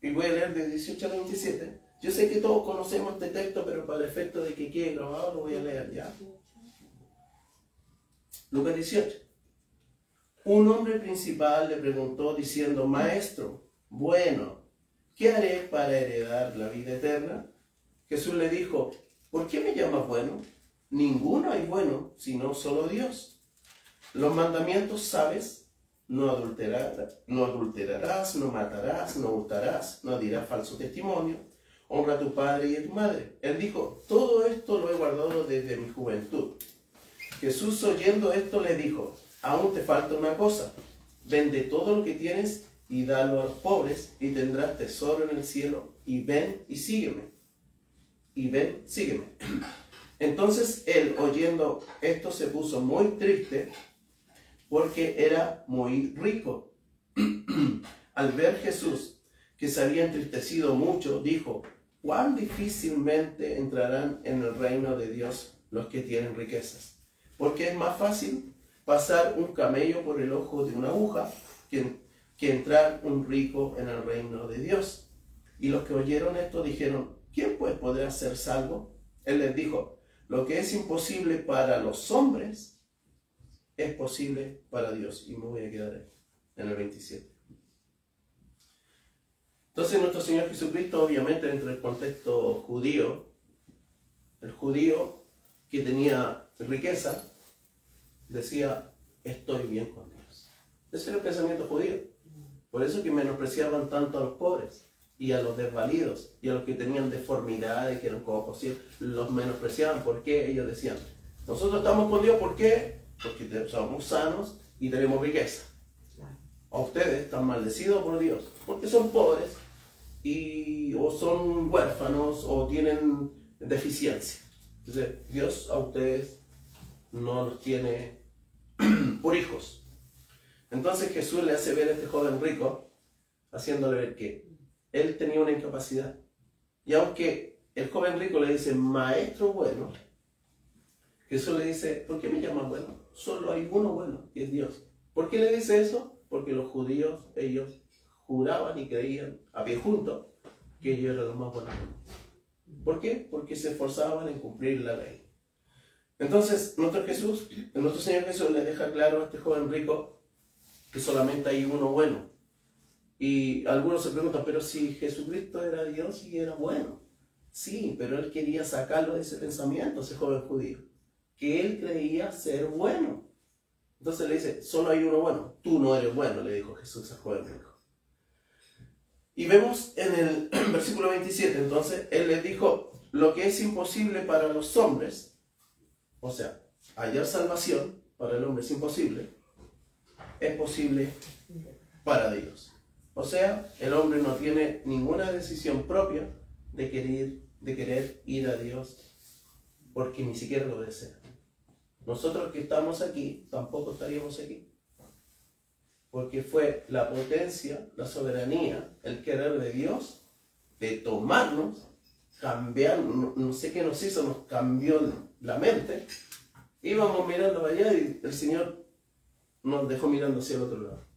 Y voy a leer de 18 a 27. Yo sé que todos conocemos este texto, pero para el efecto de que quede grabado lo voy a leer ya. Lucas 18. Un hombre principal le preguntó diciendo, Maestro, bueno, ¿qué haré para heredar la vida eterna? Jesús le dijo, ¿por qué me llamas bueno? Ninguno hay bueno, sino solo Dios. Los mandamientos, ¿sabes? No adulterarás, no matarás, no hurtarás, no dirás falso testimonio, honra a tu padre y a tu madre. Él dijo, todo esto lo he guardado desde mi juventud. Jesús, oyendo esto, le dijo, aún te falta una cosa, vende todo lo que tienes y dalo a los pobres, y tendrás tesoro en el cielo, y ven y sígueme. Entonces él, oyendo esto, se puso muy triste, porque era muy rico. Al ver Jesús que se había entristecido mucho, dijo, cuán difícilmente entrarán en el reino de Dios los que tienen riquezas. Porque es más fácil pasar un camello por el ojo de una aguja que entrar un rico en el reino de Dios. Y los que oyeron esto dijeron, ¿quién pues podrá ser salvo? Él les dijo, lo que es imposible para los hombres es posible para Dios. Y me voy a quedar ahí, en el 27. Entonces nuestro Señor Jesucristo, obviamente dentro del contexto judío, el judío que tenía riqueza, decía, estoy bien con Dios. Ese era el pensamiento judío. Por eso que menospreciaban tanto a los pobres y a los desvalidos y a los que tenían deformidades, que eran cojos, los menospreciaban. ¿Por qué? Ellos decían, nosotros estamos con Dios, ¿por qué? Porque somos sanos y tenemos riqueza. A ustedes están maldecidos por Dios porque son pobres o son huérfanos o tienen deficiencia. Entonces Dios a ustedes no los tiene por hijos. Entonces Jesús le hace ver a este joven rico, haciéndole ver que él tenía una incapacidad. Y aunque el joven rico le dice, maestro bueno, Jesús le dice, ¿por qué me llaman bueno? Solo hay uno bueno, que es Dios. ¿Por qué le dice eso? Porque los judíos, ellos juraban y creían a pie juntos que ellos eran los más buenos. ¿Por qué? Porque se esforzaban en cumplir la ley. Entonces, nuestro Señor Jesús le deja claro a este joven rico que solamente hay uno bueno. Y algunos se preguntan, pero si Jesucristo era Dios y era bueno. Sí, pero él quería sacarlo de ese pensamiento, ese joven judío, que él creía ser bueno. Entonces le dice, solo hay uno bueno. Tú no eres bueno, le dijo Jesús al joven rico. Y vemos en el versículo 27, entonces, él les dijo, lo que es imposible para los hombres, o sea, hallar salvación, para el hombre es imposible, es posible para Dios. O sea, el hombre no tiene ninguna decisión propia de querer ir a Dios, porque ni siquiera lo desea. Nosotros que estamos aquí, tampoco estaríamos aquí. Porque fue la potencia, la soberanía, el querer de Dios, de tomarnos, cambiar, no sé qué nos hizo, nos cambió la mente. Íbamos mirando allá y el Señor nos dejó mirando hacia el otro lado.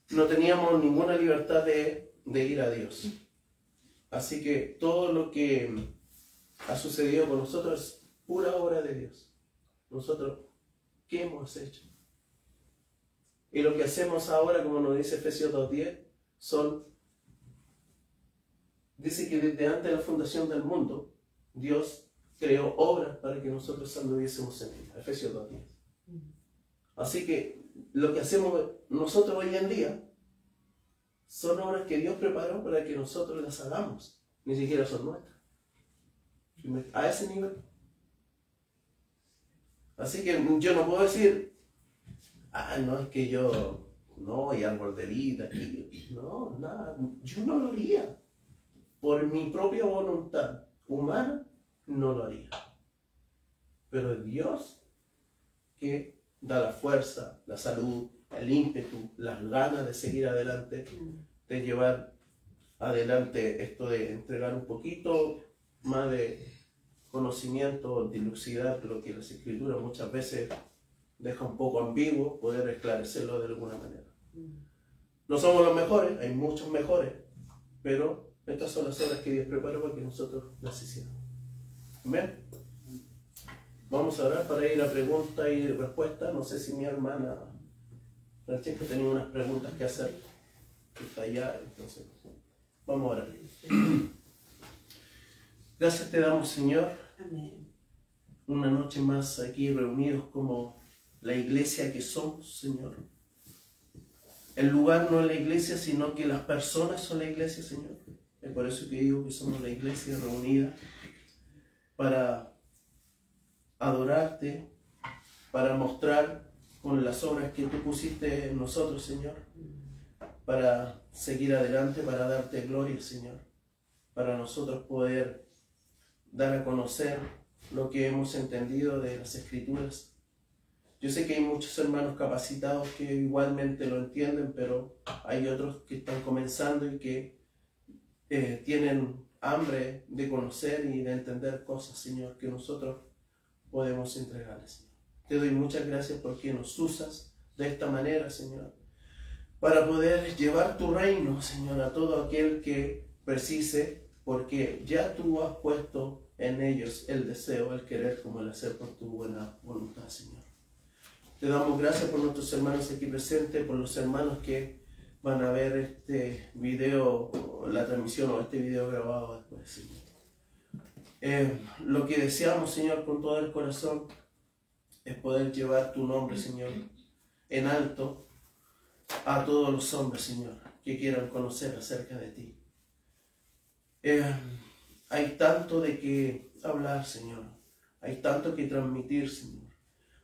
No teníamos ninguna libertad de ir a Dios. Así que todo lo que ha sucedido con nosotros es pura obra de Dios. Nosotros, ¿qué hemos hecho? Y lo que hacemos ahora, como nos dice Efesios 2:10, dice que desde antes de la fundación del mundo, Dios creó obras para que nosotros anduviésemos en ella. Efesios 2:10. Así que lo que hacemos nosotros hoy en día son obras que Dios preparó para que nosotros las hagamos. Ni siquiera son nuestras. A ese nivel. Así que yo no puedo decir, no, es que yo, no, hay árbol de vida, no, nada, yo no lo haría. Por mi propia voluntad humana, no lo haría. Pero es Dios que da la fuerza, la salud, el ímpetu, las ganas de seguir adelante, de llevar adelante esto de entregar un poquito más de conocimiento, dilucidar lo que las Escrituras muchas veces deja un poco ambiguo, poder esclarecerlo de alguna manera. No somos los mejores, hay muchos mejores, pero estas son las obras que Dios preparó para que nosotros las hiciéramos. Amén. Vamos a orar para ir a pregunta y respuesta. No sé si mi hermana Francesca tenía unas preguntas que hacer. Está allá, entonces vamos a orar. Gracias te damos, Señor. Amén. Una noche más aquí reunidos como la iglesia que somos, Señor. El lugar no es la iglesia, sino que las personas son la iglesia, Señor. Es por eso que digo que somos la iglesia reunida para adorarte, para mostrar con las obras que tú pusiste en nosotros, Señor, para seguir adelante, para darte gloria, Señor, para nosotros poder dar a conocer lo que hemos entendido de las Escrituras. Yo sé que hay muchos hermanos capacitados que igualmente lo entienden, pero hay otros que están comenzando y que tienen hambre de conocer y de entender cosas, Señor, que nosotros podemos entregarles. Te doy muchas gracias porque nos usas de esta manera, Señor, para poder llevar tu reino, Señor, a todo aquel que precise, porque ya tú has puesto en ellos el deseo, el querer como el hacer por tu buena voluntad, Señor. Te damos gracias por nuestros hermanos aquí presentes, por los hermanos que van a ver este video, la transmisión o este video grabado después, Señor. Lo que deseamos, Señor, con todo el corazón es poder llevar tu nombre, Señor, en alto a todos los hombres, Señor, que quieran conocer acerca de ti. Hay tanto de qué hablar, Señor. Hay tanto que transmitir, Señor.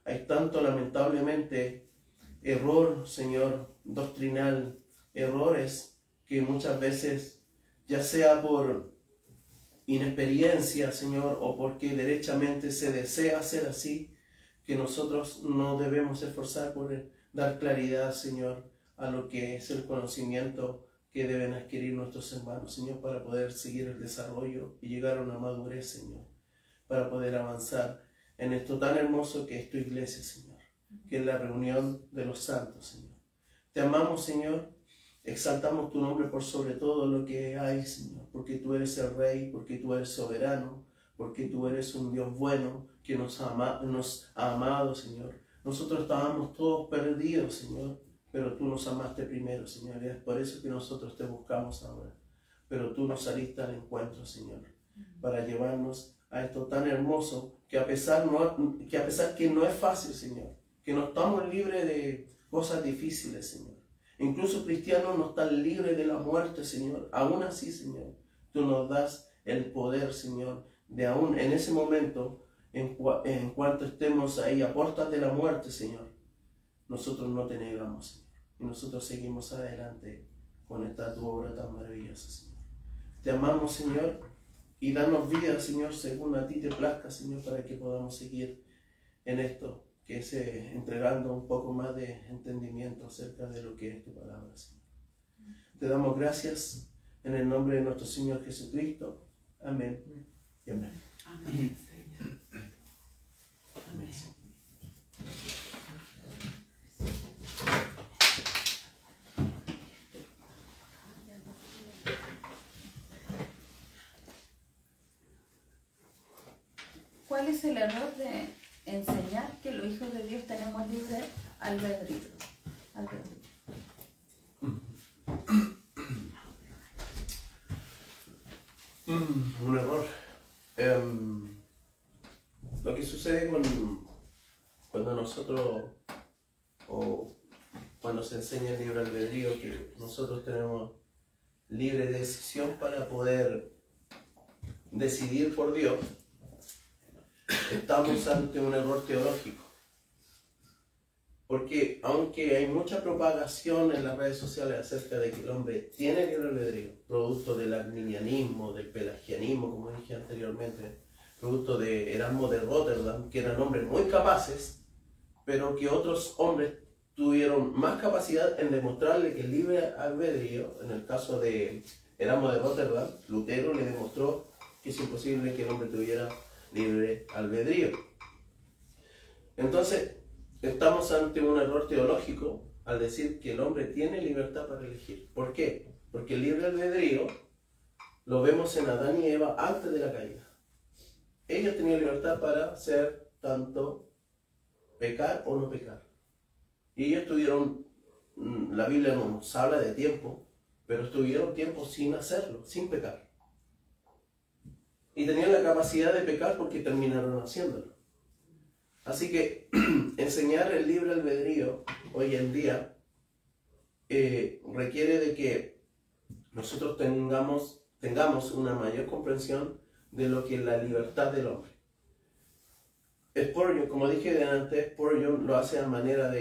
Hay tanto, lamentablemente, error, Señor, doctrinal, errores que muchas veces, ya sea por inexperiencia, Señor, o porque derechamente se desea hacer así, que nosotros no debemos esforzar por dar claridad, Señor, a lo que es el conocimiento que deben adquirir nuestros hermanos, Señor, para poder seguir el desarrollo y llegar a una madurez, Señor, para poder avanzar en esto tan hermoso que es tu iglesia, Señor, que es la reunión de los santos, Señor. Te amamos, Señor, exaltamos tu nombre por sobre todo lo que hay, Señor, porque tú eres el Rey, porque tú eres soberano, porque tú eres un Dios bueno que nos ha amado, Señor. Nosotros estábamos todos perdidos, Señor, pero tú nos amaste primero, Señor, y es por eso que nosotros te buscamos ahora. Pero tú nos saliste al encuentro, Señor, para llevarnos a esto tan hermoso, que a pesar que no es fácil, Señor, que no estamos libres de cosas difíciles, Señor. Incluso cristianos no están libres de la muerte, Señor. Aún así, Señor, tú nos das el poder, Señor, de aún en ese momento, en cuanto estemos ahí a puertas de la muerte, Señor, nosotros no te negamos, Señor. Y nosotros seguimos adelante con esta tu obra tan maravillosa, Señor. Te amamos, Señor, y danos vida, Señor, según a ti te plazca, Señor, para que podamos seguir en esto, que es entregando un poco más de entendimiento acerca de lo que es tu palabra, Señor. Te damos gracias en el nombre de nuestro Señor Jesucristo. Amén y amén. Amén. Amén. ¿Cuál es el error de enseñar que los hijos de Dios tenemos libre albedrío? Un error. Lo que sucede cuando nosotros, o cuando se enseña el libre albedrío, que nosotros tenemos libre decisión para poder decidir por Dios, estamos ante un error teológico. Porque aunque hay mucha propagación en las redes sociales acerca de que el hombre tiene libre albedrío, producto del arminianismo, del pelagianismo, como dije anteriormente, producto de Erasmo de Rotterdam, que eran hombres muy capaces, pero que otros hombres tuvieron más capacidad en demostrarle que el libre albedrío, en el caso de Erasmo de Rotterdam, Lutero le demostró que es imposible que el hombre tuviera libre albedrío. Entonces, estamos ante un error teológico al decir que el hombre tiene libertad para elegir. ¿Por qué? Porque el libre albedrío lo vemos en Adán y Eva antes de la caída. Ellos tenían libertad para hacer tanto pecar o no pecar. Y ellos tuvieron, la Biblia nos habla de tiempo, pero estuvieron tiempo sin hacerlo, sin pecar. Y tenían la capacidad de pecar porque terminaron haciéndolo. Así que enseñar el libre albedrío hoy en día requiere de que nosotros tengamos una mayor comprensión de lo que es la libertad del hombre. Spurgeon, como dije antes, Spurgeon lo hace a manera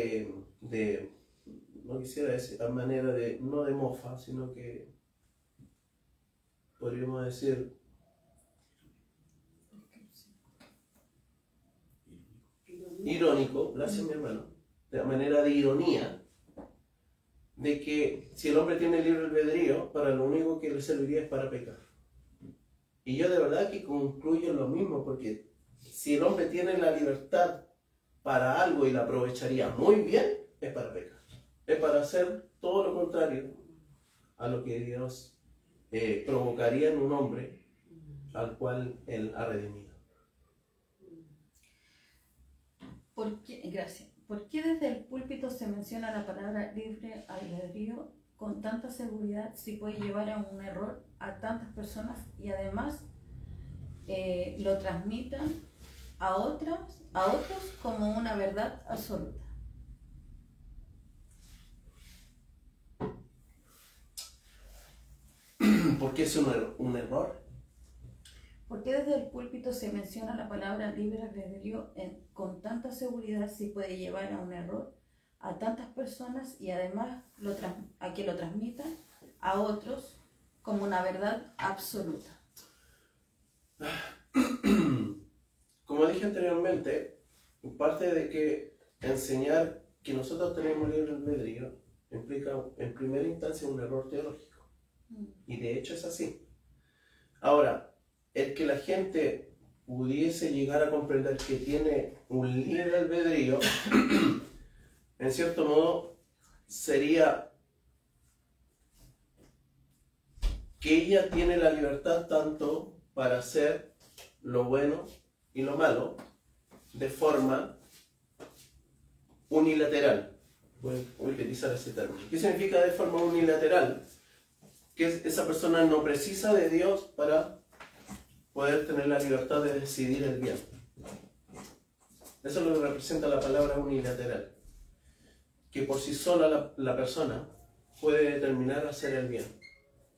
no quisiera decir, a manera de, no de mofa, sino que podríamos decir irónico, gracias mi hermano, de manera de ironía, de que si el hombre tiene libre albedrío, para lo único que le serviría es para pecar. Y yo de verdad que concluyo lo mismo, porque si el hombre tiene la libertad para algo y la aprovecharía muy bien, es para pecar. Es para hacer todo lo contrario a lo que Dios provocaría en un hombre al cual Él ha redimido. Gracias. ¿Por qué desde el púlpito se menciona la palabra libre albedrío con tanta seguridad si puede llevar a un error a tantas personas y además lo transmitan a otros como una verdad absoluta? ¿Por qué es un error? ¿Por qué desde el púlpito se menciona la palabra libre albedrío con tanta seguridad si puede llevar a un error a tantas personas y además a que lo transmitan a otros como una verdad absoluta? Como dije anteriormente, parte de que enseñar que nosotros tenemos libre albedrío implica en primera instancia un error teológico. Y de hecho es así. Ahora, el que la gente pudiese llegar a comprender que tiene un libre albedrío, en cierto modo, sería que ella tiene la libertad tanto para hacer lo bueno y lo malo de forma unilateral. Voy a utilizar ese término. ¿Qué significa de forma unilateral? Que esa persona no precisa de Dios para poder tener la libertad de decidir el bien. Eso es lo que representa la palabra unilateral. Que por sí sola la persona puede determinar hacer el bien.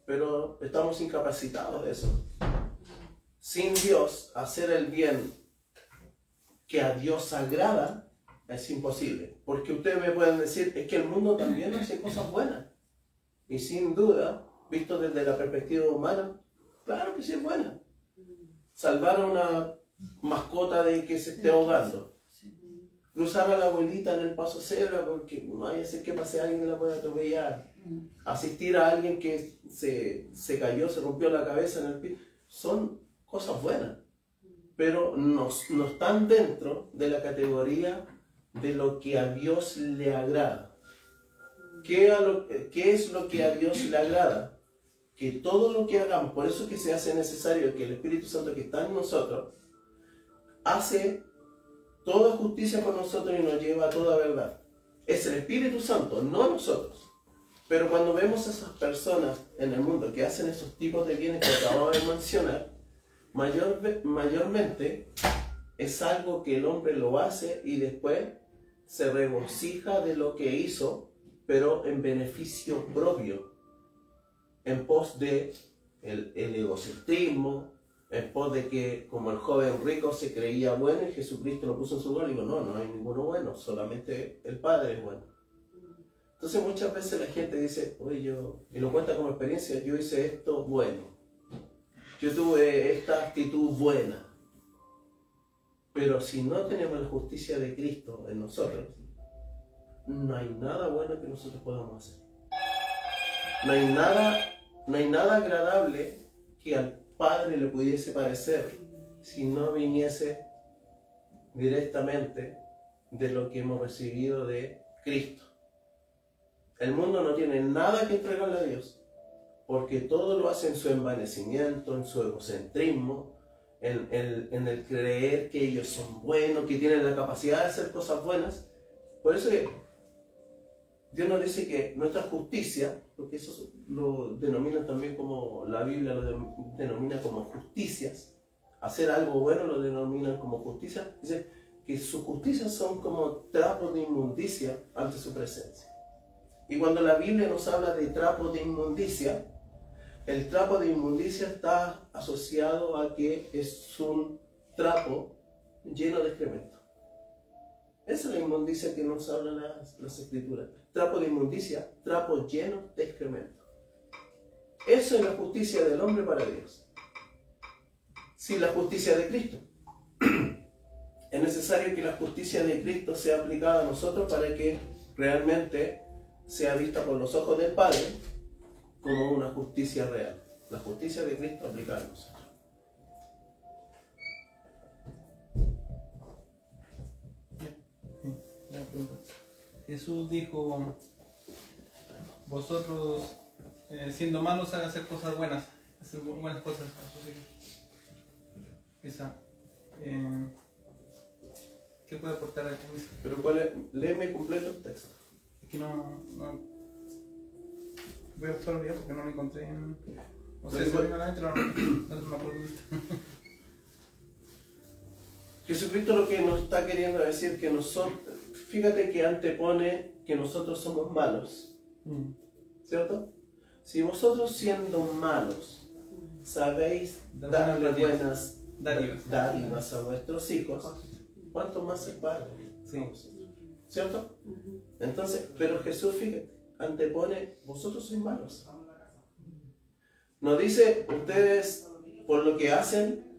Pero estamos incapacitados de eso. Sin Dios, hacer el bien que a Dios agrada es imposible. Porque ustedes me pueden decir, es que el mundo también hace cosas buenas. Y sin duda, visto desde la perspectiva humana, claro que sí es buena. Salvar a una mascota de que se esté ahogando. Cruzar a la abuelita en el paso cebra porque no vaya a ser que pase a alguien que la pueda atropellar. Asistir a alguien que se cayó, se rompió la cabeza en el piso. Son cosas buenas, pero no están dentro de la categoría de lo que a Dios le agrada. ¿Qué es lo que a Dios le agrada? Que todo lo que hagamos, por eso es que se hace necesario que el Espíritu Santo que está en nosotros hace toda justicia por nosotros y nos lleva a toda verdad. Es el Espíritu Santo, no nosotros. Pero cuando vemos a esas personas en el mundo que hacen esos tipos de bienes que acabo de mencionar, mayormente es algo que el hombre lo hace y después se regocija de lo que hizo, pero en beneficio propio, en pos de el egocentrismo, en pos de que como el joven rico se creía bueno y Jesucristo lo puso en su lugar, y digo, no hay ninguno bueno, solamente el Padre es bueno. Entonces muchas veces la gente dice, oye, y lo cuenta como experiencia, yo hice esto bueno, yo tuve esta actitud buena, pero si no tenemos la justicia de Cristo en nosotros, no hay nada bueno que nosotros podamos hacer. No hay nada agradable que al Padre le pudiese parecer si no viniese directamente de lo que hemos recibido de Cristo. El mundo no tiene nada que entregarle a Dios, porque todo lo hace en su envanecimiento, en su egocentrismo, en el creer que ellos son buenos, que tienen la capacidad de hacer cosas buenas. Por eso Dios nos dice que nuestra justicia, porque eso lo denominan también como, la Biblia lo denomina como justicias, hacer algo bueno lo denominan como justicia, dice que sus justicias son como trapos de inmundicia ante su presencia. Y cuando la Biblia nos habla de trapo de inmundicia, el trapo de inmundicia está asociado a que es un trapo lleno de excremento. Esa es la inmundicia que nos hablan las Escrituras. Trapo de inmundicia, trapo lleno de excremento. Eso es la justicia del hombre para Dios. Sin la justicia de Cristo. Es necesario que la justicia de Cristo sea aplicada a nosotros para que realmente sea vista por los ojos del Padre como una justicia real. La justicia de Cristo aplicada a nosotros. Jesús dijo, vosotros siendo malos saben hacer cosas buenas, hacer buenas cosas. Esa. ¿Qué puede aportar aquí? Pero léeme completo el texto. Es que no voy a buscarlo bien porque no lo encontré en... No sé si venga la gente, no me acuerdo. Jesucristo lo que nos está queriendo decir que nosotros, fíjate que antepone que nosotros somos malos, ¿cierto? Si vosotros siendo malos sabéis darle buenas dádivas a vuestros hijos, ¿cuánto más el Padre? Sí. ¿Cierto? Entonces, pero Jesús, fíjate, antepone, vosotros sois malos. Nos dice, ustedes por lo que hacen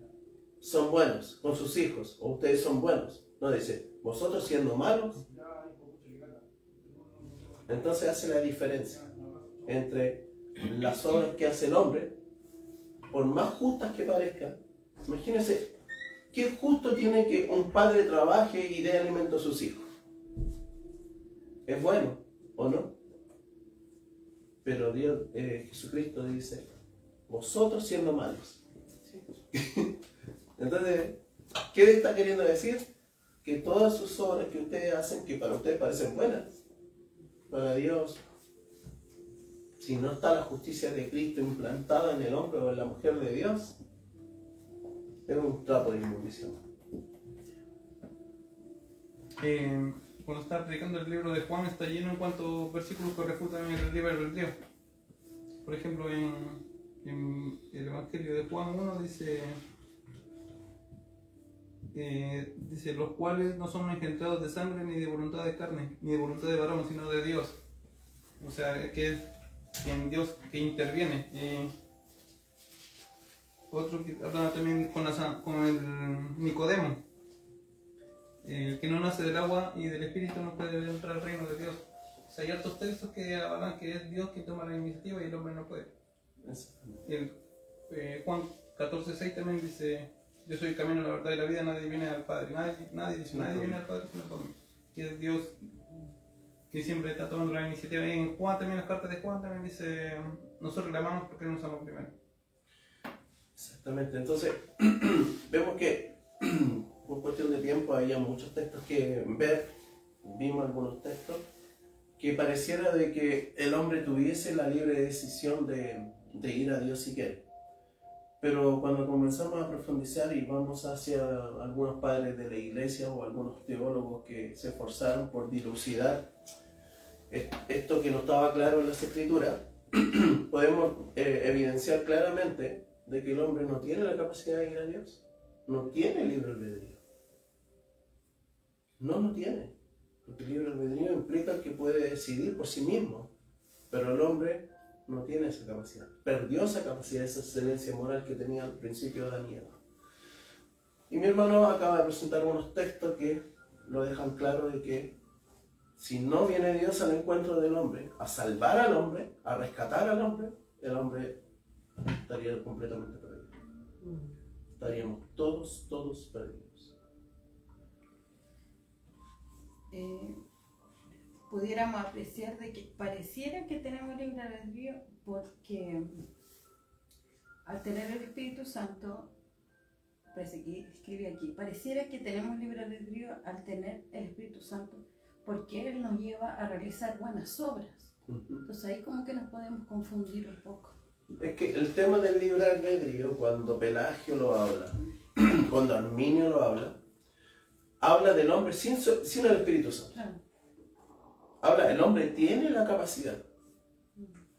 son buenos con sus hijos, o ustedes son buenos. No dice, vosotros siendo malos. Entonces hace la diferencia entre las obras que hace el hombre, por más justas que parezcan. Imagínense, ¿qué justo tiene que un padre trabaje y dé alimento a sus hijos? ¿Es bueno o no? Pero Dios, Jesucristo dice, vosotros siendo malos. Entonces, ¿qué está queriendo decir? Que todas sus obras que ustedes hacen, que para ustedes parecen buenas, para Dios, si no está la justicia de Cristo implantada en el hombre o en la mujer de Dios, es un trapo de inmundicia. Cuando estaba predicando el libro de Juan, está lleno en cuanto versículos que refutan el libre albedrío. Por ejemplo, en el Evangelio de Juan 1 dice, los cuales no son engendrados de sangre, ni de voluntad de carne, ni de voluntad de varón, sino de Dios. O sea, que es en Dios que interviene. Otro que habla también con el Nicodemo. El que no nace del agua y del Espíritu no puede entrar al reino de Dios. O sea, hay otros textos que hablan que es Dios quien toma la iniciativa y el hombre no puede. Juan 14:6 también dice, yo soy el camino, la verdad y la vida, nadie viene al Padre. Nadie viene al Padre sino por mí. Y es Dios que siempre está tomando la iniciativa. Y en Juan también, las cartas de Juan también dice, nosotros le amamos porque nos amamos primero. Exactamente, entonces vemos que por cuestión de tiempo había muchos textos que ver, vimos algunos textos que pareciera de que el hombre tuviese la libre decisión de ir a Dios si quiere. Pero cuando comenzamos a profundizar y vamos hacia algunos padres de la iglesia o algunos teólogos que se esforzaron por dilucidar esto que no estaba claro en las escrituras, podemos evidenciar claramente de que el hombre no tiene la capacidad de ir a Dios, no tiene libre albedrío. No lo tiene, porque el libre albedrío implica que puede decidir por sí mismo, pero el hombre no tiene esa capacidad, perdió esa capacidad, esa excelencia moral que tenía al principio de Adán y Eva. Y mi hermano acaba de presentar unos textos que lo dejan claro de que si no viene Dios al encuentro del hombre, a salvar al hombre, a rescatar al hombre, el hombre estaría completamente perdido. Estaríamos todos perdidos. Pudiéramos apreciar de que pareciera que tenemos libre albedrío porque al tener el Espíritu Santo, escribe aquí, pareciera que tenemos libre albedrío al tener el Espíritu Santo porque Él nos lleva a realizar buenas obras. Entonces ahí como que nos podemos confundir un poco. Es que el tema del libre albedrío, cuando Pelagio lo habla, cuando Arminio lo habla del hombre sin el Espíritu Santo. Claro. Habla, el hombre tiene la capacidad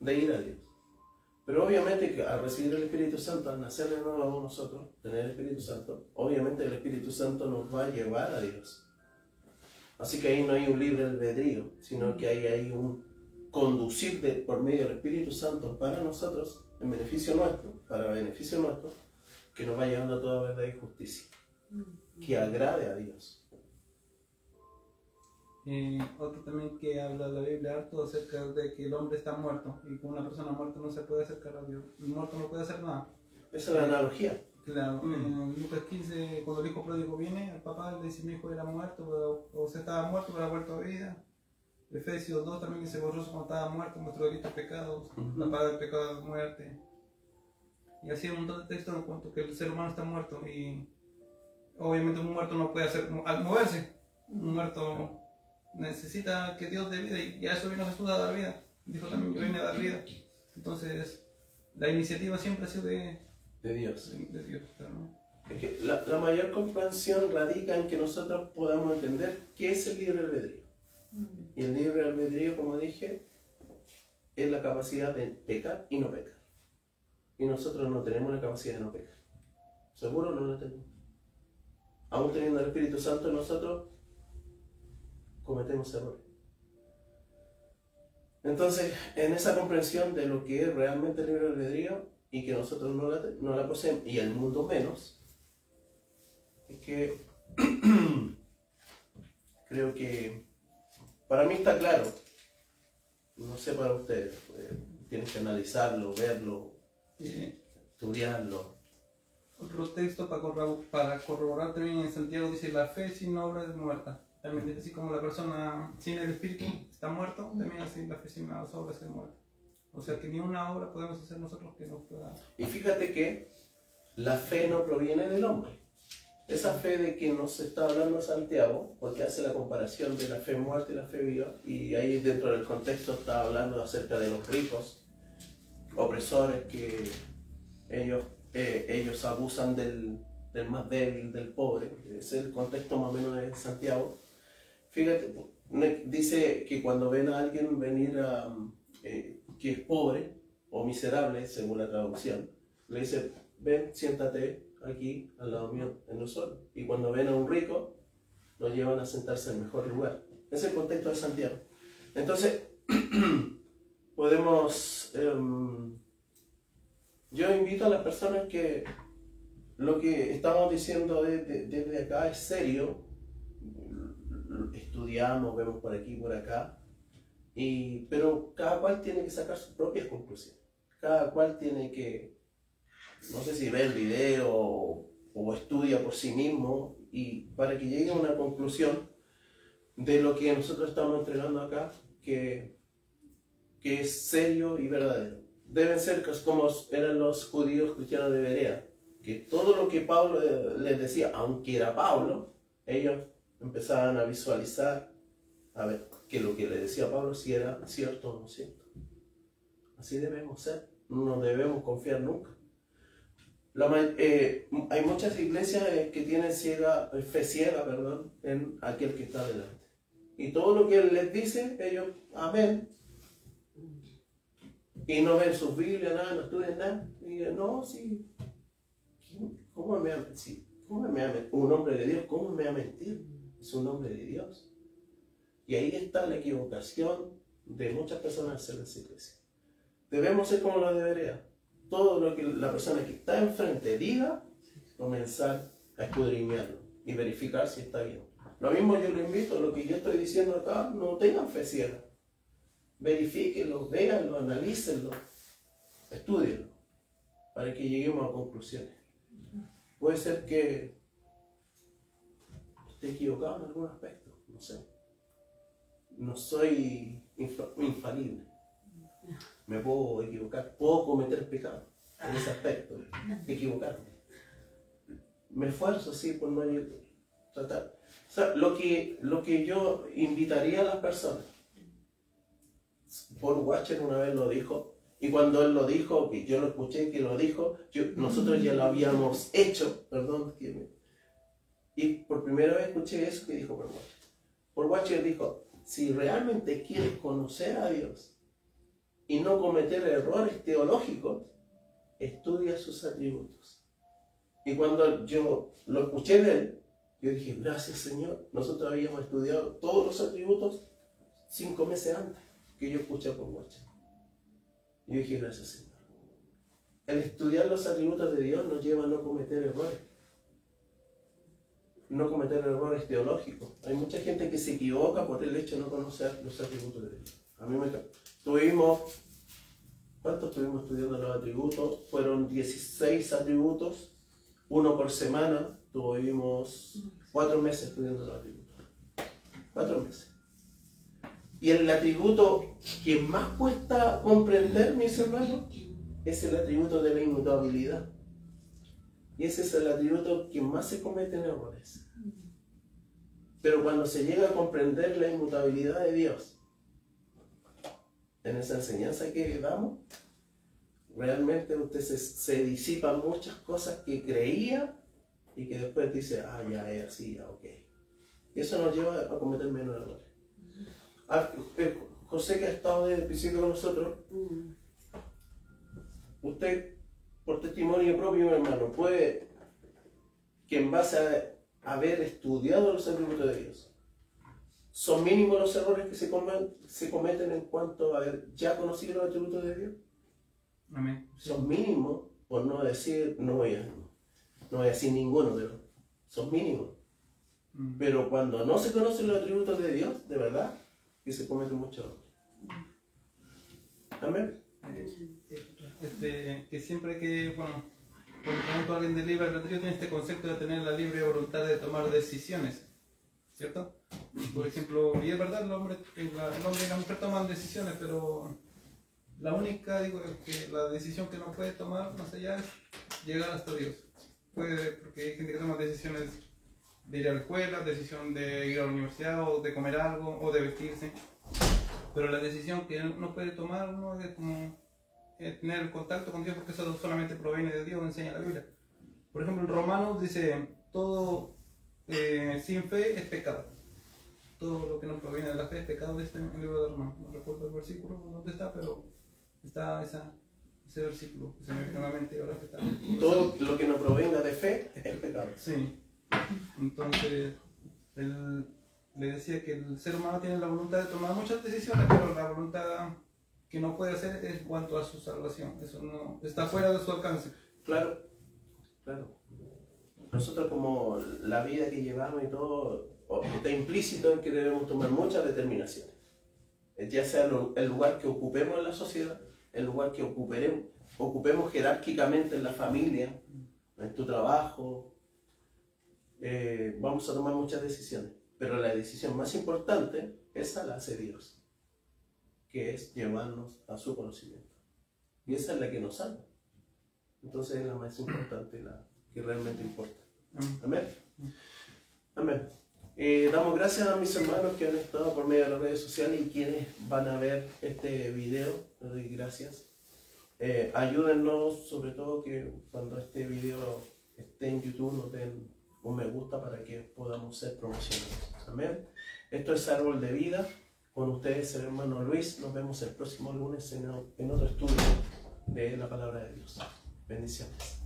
de ir a Dios. Pero obviamente que al recibir el Espíritu Santo, al nacer de nuevo nosotros, tener el Espíritu Santo, obviamente el Espíritu Santo nos va a llevar a Dios. Así que ahí no hay un libre albedrío, sino que hay un conducir por medio del Espíritu Santo para nosotros, en beneficio nuestro, para beneficio nuestro, que nos va llevando a toda verdad y justicia, que agrade a Dios. Otro también que habla la Biblia harto acerca de que el hombre está muerto y con una persona muerta no se puede acercar a Dios. El muerto no puede hacer nada. Esa es la analogía. Claro, en Lucas 15, cuando el hijo pródigo viene, el papá le dice: mi hijo era muerto, o se estaba muerto, pero ha vuelto a vida. Efesios 2 también dice: borroso cuando estaba muerto, nuestro delito pecados, la paga del pecado es muerte. Y así un montón de textos en cuanto que el ser humano está muerto y obviamente un muerto no puede hacer moverse. Un muerto necesita que Dios dé vida y a eso vino Jesús a dar vida. Dijo también: yo vine a dar vida. Entonces la iniciativa siempre ha sido de Dios. De Dios, claro. Es que la mayor comprensión radica en que nosotros podamos entender qué es el libre albedrío. Y el libre albedrío, como dije, es la capacidad de pecar y no pecar. Y nosotros no tenemos la capacidad de no pecar. Seguro no la tenemos. Aún teniendo el Espíritu Santo en nosotros, cometemos errores. Entonces, en esa comprensión de lo que es realmente el libre albedrío y que nosotros no la poseemos, y el mundo menos, es que creo que para mí está claro. No sé para ustedes. Tienen que analizarlo, verlo, estudiarlo. Otro texto para corroborar también en Santiago dice: la fe sin obra es muerta. También dice así como la persona sin el espíritu está muerto, también así la fe sin las obras es muerta. O sea que ni una obra podemos hacer nosotros que nos pueda... Y fíjate que la fe no proviene del hombre. Esa fe de que nos está hablando Santiago, porque hace la comparación de la fe muerta y la fe viva, y ahí dentro del contexto está hablando acerca de los ricos, opresores, que ellos abusan del más débil, del pobre. Ese es el contexto más o menos de Santiago. Fíjate, dice que cuando ven a alguien venir que es pobre o miserable, según la traducción, le dice: ven, siéntate aquí al lado mío en el sol. Y cuando ven a un rico, lo llevan a sentarse en el mejor lugar. Ese es el contexto de Santiago. Entonces, podemos... yo invito a las personas que lo que estamos diciendo desde acá es serio. Estudiamos, vemos por aquí y por acá, pero cada cual tiene que sacar sus propias conclusiones. Cada cual tiene que, no sé si ver el video o estudia por sí mismo, y para que llegue a una conclusión de lo que nosotros estamos entregando acá, que es serio y verdadero. Deben ser como eran los judíos cristianos de Berea, que todo lo que Pablo les decía, aunque era Pablo, ellos empezaban a visualizar, a ver que lo que le decía Pablo si era cierto o no cierto. Así debemos ser, no debemos confiar nunca. Hay muchas iglesias que tienen fe ciega, en aquel que está delante. Y todo lo que él les dice, ellos amén. Y no ven sus Biblias, nada, no estudian nada. Y dicen: no, sí. ¿Cómo me va a mentir? Un hombre de Dios, ¿cómo me va a mentir? Es un hombre de Dios. Y ahí está la equivocación de muchas personas en esa iglesia. Debemos ser como lo debería. Todo lo que la persona que está enfrente diga, comenzar a escudriñarlo y verificar si está bien. Lo mismo yo le invito, lo que yo estoy diciendo acá, no tengan fe ciega. Verifíquenlo, véanlo, analícenlo, estudienlo, para que lleguemos a conclusiones. Puede ser que esté equivocado en algún aspecto, no sé. No soy infalible. Me puedo equivocar, puedo cometer pecado en ese aspecto, equivocarme. Me esfuerzo, sí, por no tratar. O sea, lo que yo invitaría a las personas, Paul Washer una vez lo dijo, y cuando él lo dijo, y yo lo escuché que lo dijo, nosotros ya lo habíamos hecho, y por primera vez escuché eso que dijo Paul Washer. Paul Washer dijo: si realmente quieres conocer a Dios y no cometer errores teológicos, estudia sus atributos. Y cuando yo lo escuché de él, yo dije: gracias, Señor. Nosotros habíamos estudiado todos los atributos 5 meses antes que yo escuché por Watcher. Y yo dije: gracias, Señor. El estudiar los atributos de Dios nos lleva a no cometer errores. No cometer errores teológicos. Hay mucha gente que se equivoca por el hecho de no conocer los atributos de Dios. A mí me ¿cuántos estuvimos estudiando los atributos? Fueron 16 atributos, uno por semana. Tuvimos 4 meses estudiando los atributos. 4 meses. Y el atributo que más cuesta comprender, mis hermanos, es el atributo de la inmutabilidad. Y ese es el atributo que más se cometen errores. Pero cuando se llega a comprender la inmutabilidad de Dios, en esa enseñanza que damos, realmente usted se disipan muchas cosas que creía y que después dice: ah, ya es así, ya, ok. Y eso nos lleva a cometer menos errores. José, que ha estado desde el principio con nosotros, usted, por testimonio propio, hermano, puede que en base a haber estudiado los atributos de Dios, ¿son mínimos los errores que se cometen en cuanto a haber ya conocido los atributos de Dios? Amén. Son mínimos, por no decir, no voy a decir ninguno, pero son mínimos. Pero cuando no se conocen los atributos de Dios, de verdad, que se comete mucho error. Amén. Que siempre que, bueno, cuando pregunto a alguien de libre albedrío, tiene este concepto de tener la libre voluntad de tomar decisiones, ¿cierto? Por ejemplo, y es verdad, el hombre y la mujer toman decisiones, pero la única, digo, que la decisión que no puede tomar más allá es llegar hasta Dios. Puede, porque hay gente que toma decisiones de ir a la escuela, decisión de ir a la universidad, o de comer algo, o de vestirse. Pero la decisión que no puede tomar uno es como tener el contacto con Dios, porque eso solamente proviene de Dios, enseña la Biblia. Por ejemplo, en Romanos dice, todo sin fe es pecado. Todo lo que no proviene de la fe es pecado, dice en el libro de Romanos. No recuerdo el versículo dónde está, pero está ese versículo que se me viene a la mente ahora que está. Todo lo que no provenga de fe es pecado. Sí. Entonces, le decía que el ser humano tiene la voluntad de tomar muchas decisiones, pero la voluntad que no puede hacer es en cuanto a su salvación. Eso no está fuera de su alcance. Claro, claro. Nosotros, como la vida que llevamos y todo, está implícito en que debemos tomar muchas determinaciones. Ya sea el lugar que ocupemos en la sociedad, el lugar que ocupemos jerárquicamente en la familia, en tu trabajo, vamos a tomar muchas decisiones. Pero la decisión más importante, esa la hace Dios, que es llevarnos a su conocimiento. Y esa es la que nos salva. Entonces es la más importante, la que realmente importa. Amén. Amén. Damos gracias a mis hermanos que han estado por medio de las redes sociales y quienes van a ver este video. Les doy gracias. Ayúdennos, sobre todo que cuando este video esté en YouTube nos den un me gusta para que podamos ser promocionados. Amén. Esto es Árbol de Vida. Con ustedes el hermano Luis. Nos vemos el próximo lunes en otro estudio de la palabra de Dios. Bendiciones.